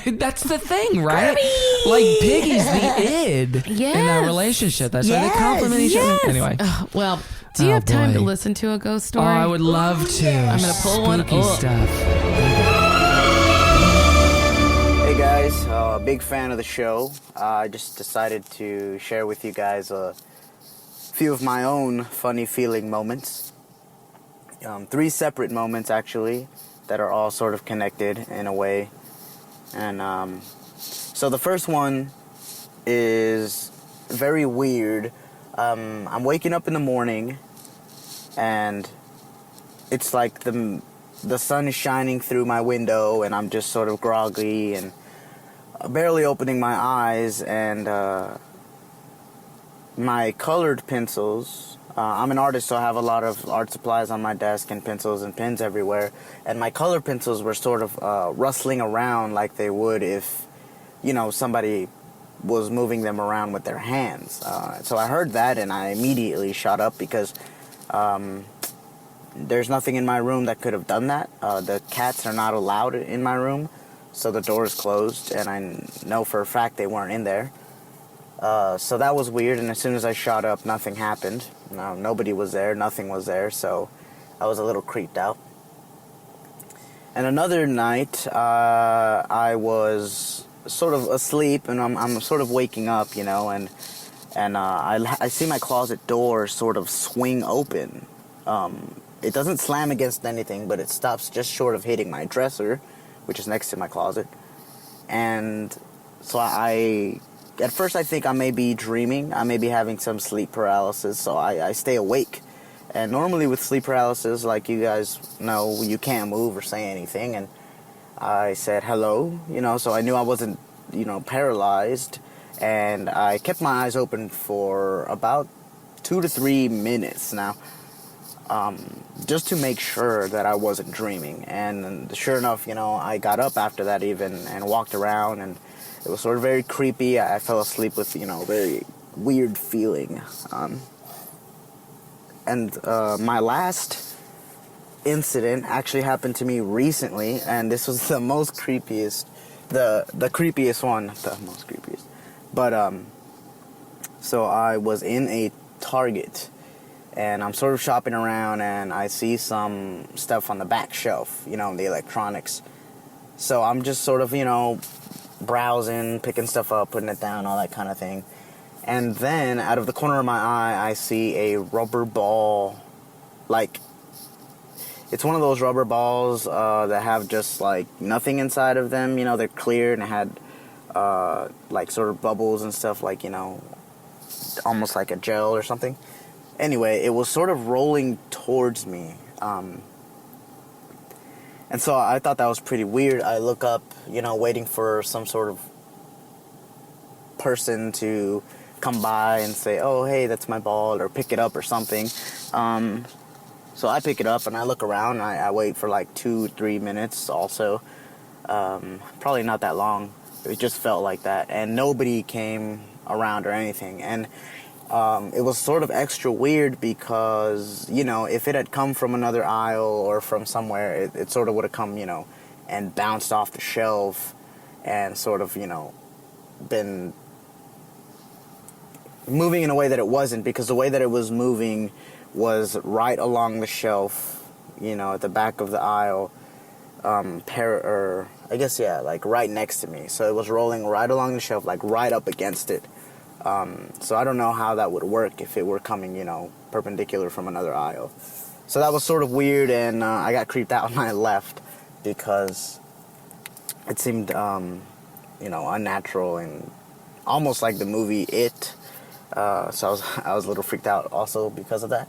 That's the thing, right? Kermit! Like Piggy's the id in that relationship. That's why they compliment each other. Anyway, well, do you have time to listen to a ghost story? Oh, I would love to. I'm gonna pull one up. Stuff. Hey guys, big fan of the show. I just decided to share with you guys a few of my own funny feeling moments. 3 separate moments, actually, that are all sort of connected in a way. And so the first one is very weird. I'm waking up in the morning, and it's like the sun is shining through my window, and I'm just sort of groggy and barely opening my eyes, and my colored pencils, I'm an artist, so I have a lot of art supplies on my desk and pencils and pens everywhere, and my color pencils were sort of rustling around like they would if, somebody was moving them around with their hands. So I heard that, and I immediately shot up because there's nothing in my room that could have done that. The cats are not allowed in my room, so the door is closed, and I know for a fact they weren't in there. So that was weird, and as soon as I shot up, nothing happened. Nobody was there, nothing was there, so I was a little creeped out. And another night, I was sort of asleep, and I'm sort of waking up, and I see my closet door sort of swing open. It doesn't slam against anything, but it stops just short of hitting my dresser, which is next to my closet. And so at first I think I may be dreaming. I may be having some sleep paralysis, so I stay awake. And normally with sleep paralysis, like you guys know, you can't move or say anything. And I said hello, so I knew I wasn't, paralyzed. And I kept my eyes open for about 2 to 3 minutes now, just to make sure that I wasn't dreaming. And sure enough, I got up after that even and walked around, and it was sort of very creepy. I fell asleep with, a very weird feeling. And my last incident actually happened to me recently, and this was the most creepiest, the creepiest one, the most creepiest. But, so I was in a Target, and I'm sort of shopping around, and I see some stuff on the back shelf, the electronics. So I'm just sort of, browsing, picking stuff up, putting it down, all that kind of thing. And then, out of the corner of my eye, I see a rubber ball, it's one of those rubber balls that have just, nothing inside of them, they're clear, and it had, sort of bubbles and stuff, almost like a gel or something. Anyway, it was sort of rolling towards me, and so I thought that was pretty weird. I look up, waiting for some sort of person to come by and say, oh, hey, that's my ball, or pick it up or something. So I pick it up and I look around, and I wait for 2-3 minutes also. Probably not that long. It just felt like that. And nobody came around or anything. And it was sort of extra weird because, if it had come from another aisle or from somewhere, it sort of would have come, and bounced off the shelf and sort of, been moving in a way that it wasn't, because the way that it was moving was right along the shelf, at the back of the aisle, right next to me. So it was rolling right along the shelf, right up against it. So I don't know how that would work if it were coming, perpendicular from another aisle. So that was sort of weird, and I got creeped out when I left because it seemed, unnatural and almost like the movie It. So I was a little freaked out also because of that.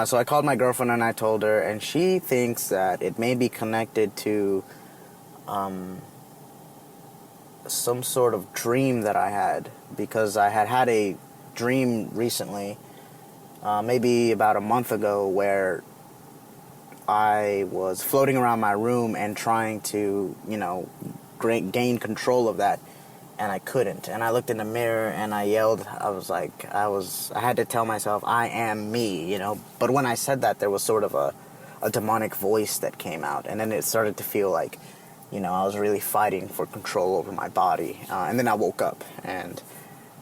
So I called my girlfriend and I told her, and she thinks that it may be connected to some sort of dream that I had, because I had a dream recently, maybe about a month ago, where I was floating around my room and trying to, gain control of that, and I couldn't. And I looked in the mirror and I yelled. I had to tell myself, I am me, But when I said that, there was sort of a demonic voice that came out, and then it started to feel like, I was really fighting for control over my body. And then I woke up, and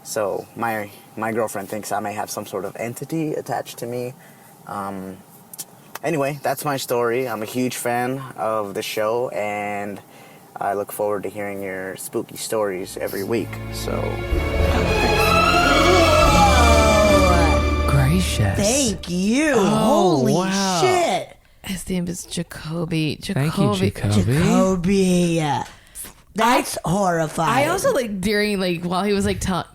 so my girlfriend thinks I may have some sort of entity attached to me. Anyway, that's my story. I'm a huge fan of the show, and I look forward to hearing your spooky stories every week. So Gracious. Thank you. Oh, Holy wow. shit. His name is Jacoby. Thank you, Jacoby. Jacoby. That's horrifying. I also during while he was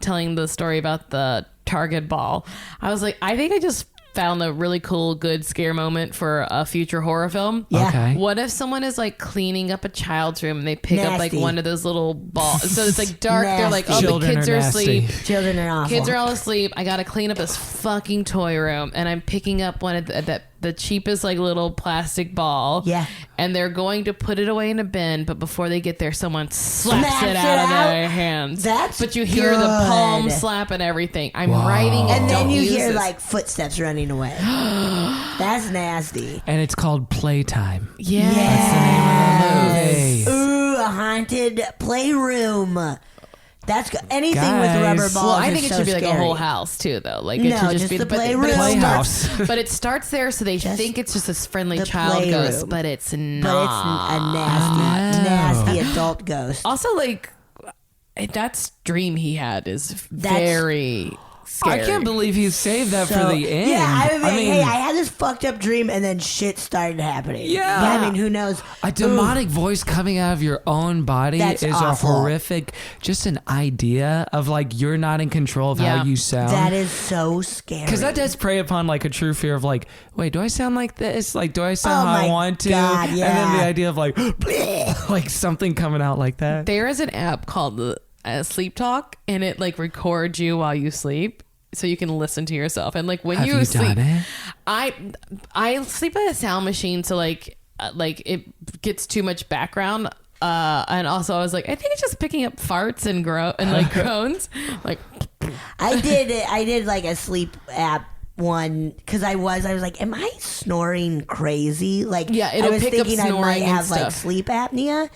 telling the story about the Target ball, I was like, I think I just found a really cool, good scare moment for a future horror film. Yeah. Okay. What if someone is cleaning up a child's room and they pick up Nasty. one of those little balls? So it's dark. They're like, oh, Children the kids are are nasty. asleep. Children are awful. Kids are all asleep. I gotta clean up this fucking toy room, and I'm picking up one of the cheapest little plastic ball. Yeah. And they're going to put it away in a bin, but before they get there, someone slaps Snaps it it out of out? their hands. That's but you hear the good. palm slap and everything. I'm writing, And then don't you use hear this. footsteps running away. That's nasty. And it's called Playtime. Yeah. Hey. Ooh, a haunted playroom. That's good. Anything with Guys. rubber balls. Well, I think is it so should be a scary. whole house too, though. It No, should just be the but playroom. it Playhouse. starts, but it starts there, so they think it's just a friendly the child ghost, playroom. but it's But not. it's a nasty adult ghost. Also, that dream he had is very scary. I can't believe he saved that for So- the end. Yeah, I mean, hey, I had this fucked up dream and then shit started happening. Yeah. I mean, who knows? a demonic voice coming out of your own body That's is awful. a horrific, just an idea of you're not in control of Yeah. how you sound. That is so scary. Because that does prey upon a true fear of wait, do I sound like this? Do I sound Oh how I my want to? God, And then the yeah. idea of bleh, something coming out like that. There is an app called Sleep Talk, and it records you while you sleep, so you can listen to yourself. And when Have you sleep, done it? I sleep by a sound machine, so it gets too much background. And also I was I think it's just picking up farts and groans. I did a sleep app one because I was am I snoring crazy? Yeah, I it'll was pick up thinking I snoring might and have stuff. sleep apnea.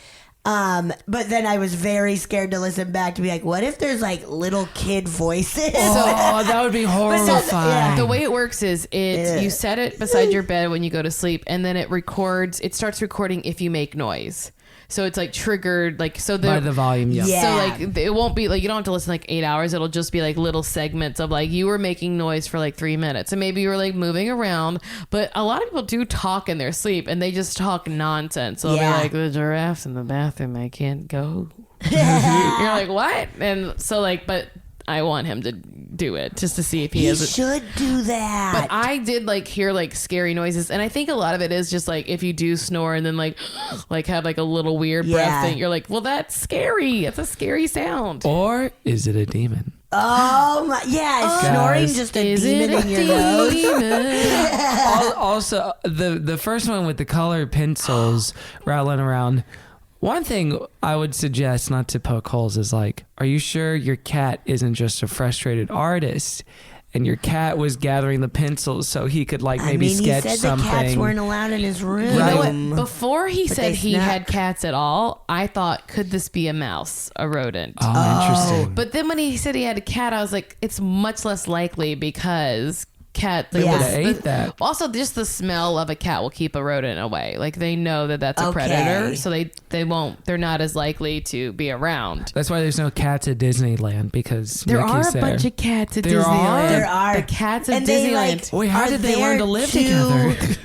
But then I was very scared to listen back to be what if there's little kid voices? Oh, that would be horrifying. yeah. The way it works is you set it beside your bed when you go to sleep, and then it starts recording if you make noise. So it's triggered By the volume, yeah. Yeah. So it won't be you don't have to listen 8 hours. It'll just be little segments of you were making noise for 3 minutes, and maybe you were moving around. But a lot of people do talk in their sleep, and they just talk nonsense. So Yeah. they'll be the giraffe's in the bathroom. I can't go. You're what? And so but I want him to do it just to see if he He has it. should do that. But I did hear scary noises, and I think a lot of it is just if you do snore and then have a little weird breath Yeah. thing, you're well, that's scary. It's a scary sound. Or is it a demon? oh my, yeah, is snoring Guys. just a Is it demon a in your nose? demon? Also, the first one with the colored pencils rattling around. One thing I would suggest, not to poke holes, is are you sure your cat isn't just a frustrated artist and your cat was gathering the pencils so he could maybe he sketch said something? the cats weren't allowed in his room. You know Right. what? Before he But said they he snuck. had cats at all, I thought, could this be a mouse, a rodent? Oh, interesting. But then when he said he had a cat, I was it's much less likely because cat. They would've the- ate that. Also, just the smell of a cat will keep a rodent away. They know that that's a Okay. predator, so they won't. They're not as likely to be around. That's why there's no cats at Disneyland, because There Mickey's are a there. bunch of cats at There Disneyland. are? There are. The cats at And they, Disneyland. Wait, how are did they learn to there live to- together?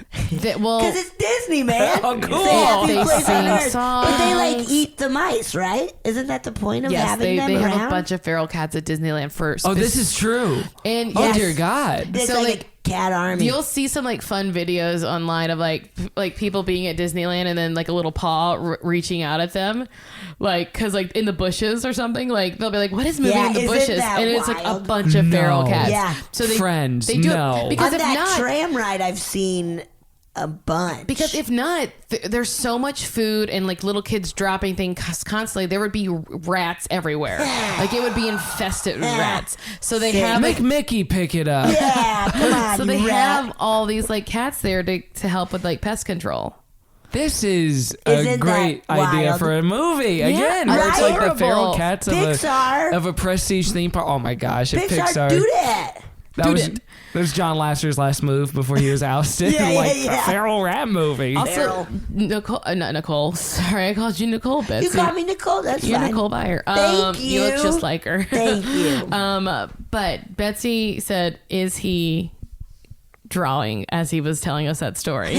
Well, Because it's Disney, man. Oh, cool. It's the happiest They place on sing earth. But they songs. eat the mice, right? Isn't that the point of yes, having them they around? have a bunch of feral cats at Disneyland first. Oh, this is true. and Oh, yes, dear God. It's so, like a cat army. You'll see some fun videos online of people being at Disneyland and then a little paw reaching out at them, because in the bushes or something. They'll be what is moving Yeah, in the isn't bushes? that And it's a wild? bunch of feral No. cats. Yeah. So they Friends, they do no. it because on if that not. tram ride, I've seen a bunch. Because if not, there's so much food and little kids dropping things constantly. There would be rats everywhere. It would be infested with rats. So they have Make Mickey pick it up. yeah, come on, so you they rat. have all these cats there to help with pest control. This is Isn't a great that idea wild? for a movie. Again, where it's right? the feral Horrible. cats Pixar. of a prestige theme park. Oh my gosh, if Pixar, do that. that was John Lasseter's last move before he was ousted. Yeah, A feral rat movie. Also, Feral. Nicole, not Nicole. Sorry, I called you Nicole, Betsy. You call me Nicole. That's You're fine. Nicole Byer. Thank You look you. just like her. Thank you. But Betsy said, "Is he drawing as he was telling us that story.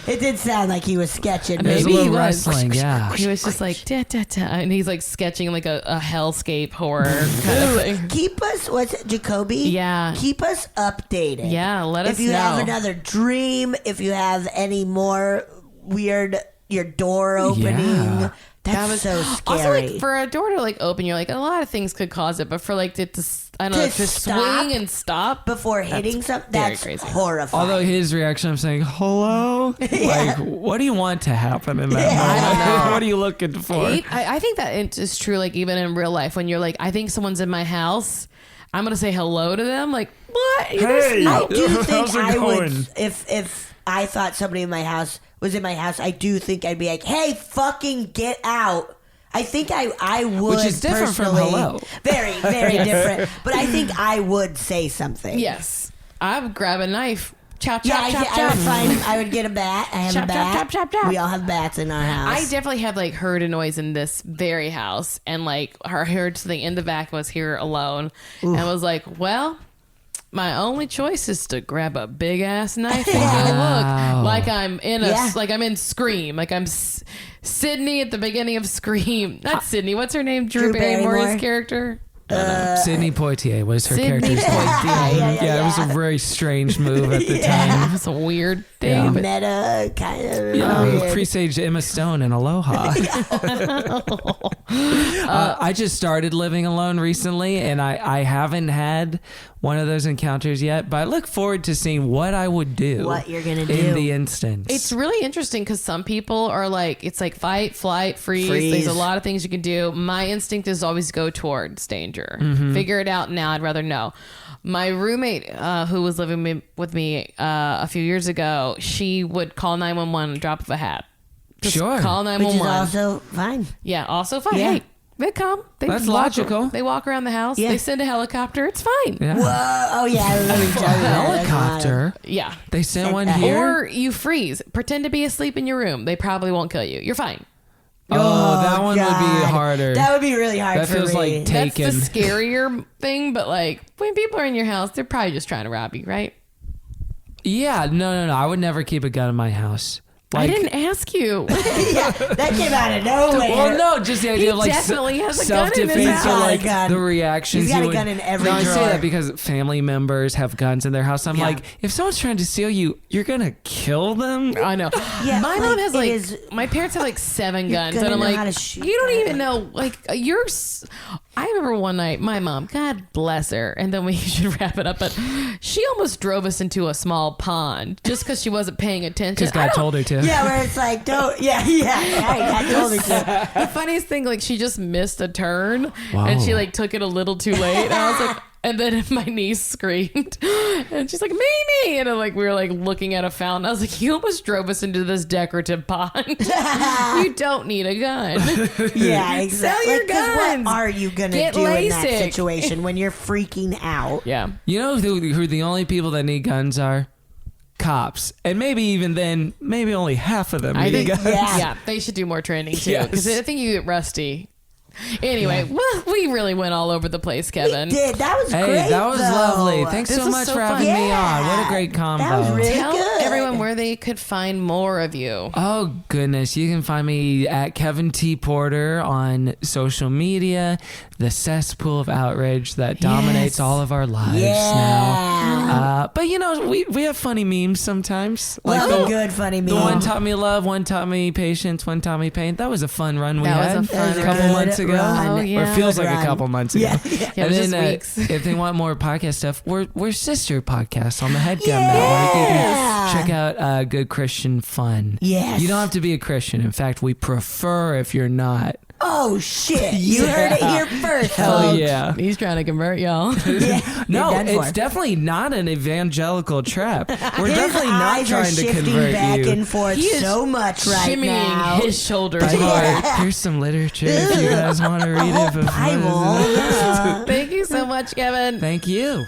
It did sound like he was sketching. There's a Maybe he little was. wrestling, yeah. He was just like, da, da, da, and he's like sketching like a hellscape horror kind of thing. Keep us, what's it, Jacoby? Yeah. Keep us updated. Yeah, let us If you know. have another dream, if you have any more weird, your door opening. Yeah. That's so scary. Also, like for a door to like open, you're like a lot of things could cause it, but for like to I don't know, to stop swing and stop before hitting something, very that's crazy. horrifying. Although his reaction of saying hello, like, what do you want to happen in that moment? I don't know. What are you looking for? I think that it is true. Like even in real life, when you're like, I think someone's in my house, I'm gonna say hello to them. Like what? Hey, I do think how's it I going? would, if I thought somebody in my house was in my house, I do think I'd be like, hey, fucking get out. I think I would. Which is different from personally- hello. Very, very different. But I think I would say something. Yes, I would grab a knife. Chop, Yeah, chop, chop, I chop. would find. I would get a bat. I have Chop, a chop, bat. chop, chop, chop. We all have bats in our house. I definitely have like heard a noise in this very house, and like I heard something in the back. Was here alone, and was like, well. My only choice is to grab a big ass knife and go Wow. look like I'm in Yeah. like I'm in Scream, like I'm Sydney at the beginning of Scream. Not Sydney. What's her name? Drew Drew Barrymore's Barrymore? character. Sidney Poitier was her Sydney character's name. Poitier. Yeah, it was a very strange move at the It time. was a weird thing. Yeah. But Meta kind of. Yeah, it weird. presaged Emma Stone in Aloha. I just started living alone recently, and I haven't had one of those encounters yet, but I look forward to seeing what I would do. What you're gonna in do. the instance. it's really interesting because some people are like, it's like fight, flight, freeze. There's a lot of things you can do. My instinct is always go towards danger. Figure it out now. I'd rather know. My roommate, who was living with me a few years ago, she would call 911 drop of a hat. Just Sure. call Which is 911. also fine. Yeah, also fine. Yeah. Hey, they come. They That's walk- logical. They walk around the house. Yeah. They send a helicopter. It's fine. Yeah. Whoa! Oh yeah, let me tell you that. Helicopter. Yeah. They sent one that. here. Or you freeze. Pretend to be asleep in your room. They probably won't kill you. You're fine. Oh, that one would be God. harder. That would be really hard That for feels me. like taken. That's the scarier thing, but like when people are in your house, they're probably just trying to rob you, right? Yeah, no. I would never keep a gun in my house. I didn't ask you. Yeah, that came out of nowhere. Well, no, just the idea He of like definitely has a gun in his self-defense house. or like He's got a gun. the reactions. He's got you a would- gun in every No, I say drawer. that because family members have guns in their house. I'm Yeah. like, if someone's trying to steal you, you're gonna kill them. I know. Yeah, my like, mom has it like is- my parents have like 7 You're guns, gonna and I'm know like, how to shoot you don't them. even know. Like I remember one night, my mom, God bless her, and then we should wrap it up, but she almost drove us into a small pond just because she wasn't paying attention. Because God told her to. Yeah, where it's like, don't. Yeah. I told her to. The funniest thing, like she just missed a turn Wow. and she like took it a little too late. And I was like, and then my niece screamed and she's like, Mimi. And we were like looking at a fountain. I was like, you almost drove us into this decorative pond. You don't need a gun. Yeah, exactly. Sell your 'Cause guns. What are you gonna Get do in that LASIK. situation when you're freaking out? Yeah. You know who the only people that need guns are? Cops. And maybe even then, maybe only half of them I need think, guns. yeah, they should do more training too. Because Yes. I think you get rusty. Anyway, well, we really went all over the place, Kevin. We did. That was Hey, great. that was though. lovely. Thanks This so was much so for fun. having me Yeah. on. What a great combo. That was really Tell good. everyone where they could find more of you. Oh, goodness. You can find me at Kevin T. Porter on social media, the cesspool of outrage that dominates all of our lives now. But, we have funny memes sometimes. Love the, a good funny meme. the one taught me love, one taught me patience, one taught me pain. That was a fun run we That was had a fun couple run. months ago. Run. Oh, yeah. Or it feels Good like a run. couple months ago. Yeah. Yeah, it And was then just weeks. if they want more podcast stuff, we're sister podcasts on the Headgum Network. You can check out Good Christian Fun. Yes. You don't have to be a Christian. In fact, we prefer if you're not. Oh shit! You heard it here first. Hell folks. yeah. He's trying to convert y'all. Yeah, No, you're done it's for. definitely not an evangelical trap. We're His definitely not eyes are trying to shifting convert back you. and forth He is so much right Shimmying now. his shoulders By the hard. way, here's some literature if you guys want to read it. before Bible. this. Yeah. Thank you so much, Kevin. Thank you.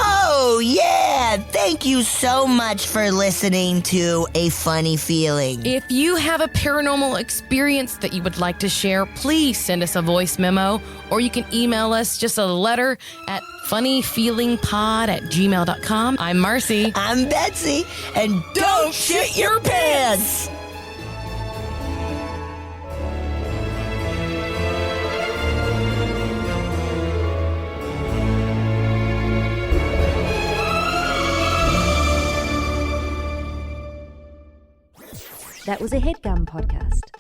Oh yeah, And thank you so much for listening to A Funny Feeling. If you have a paranormal experience that you would like to share, please send us a voice memo, or you can email us just a letter at funnyfeelingpod@gmail.com. I'm Marcy. I'm Betsy. And don't shit your pants! That was a HeadGum podcast.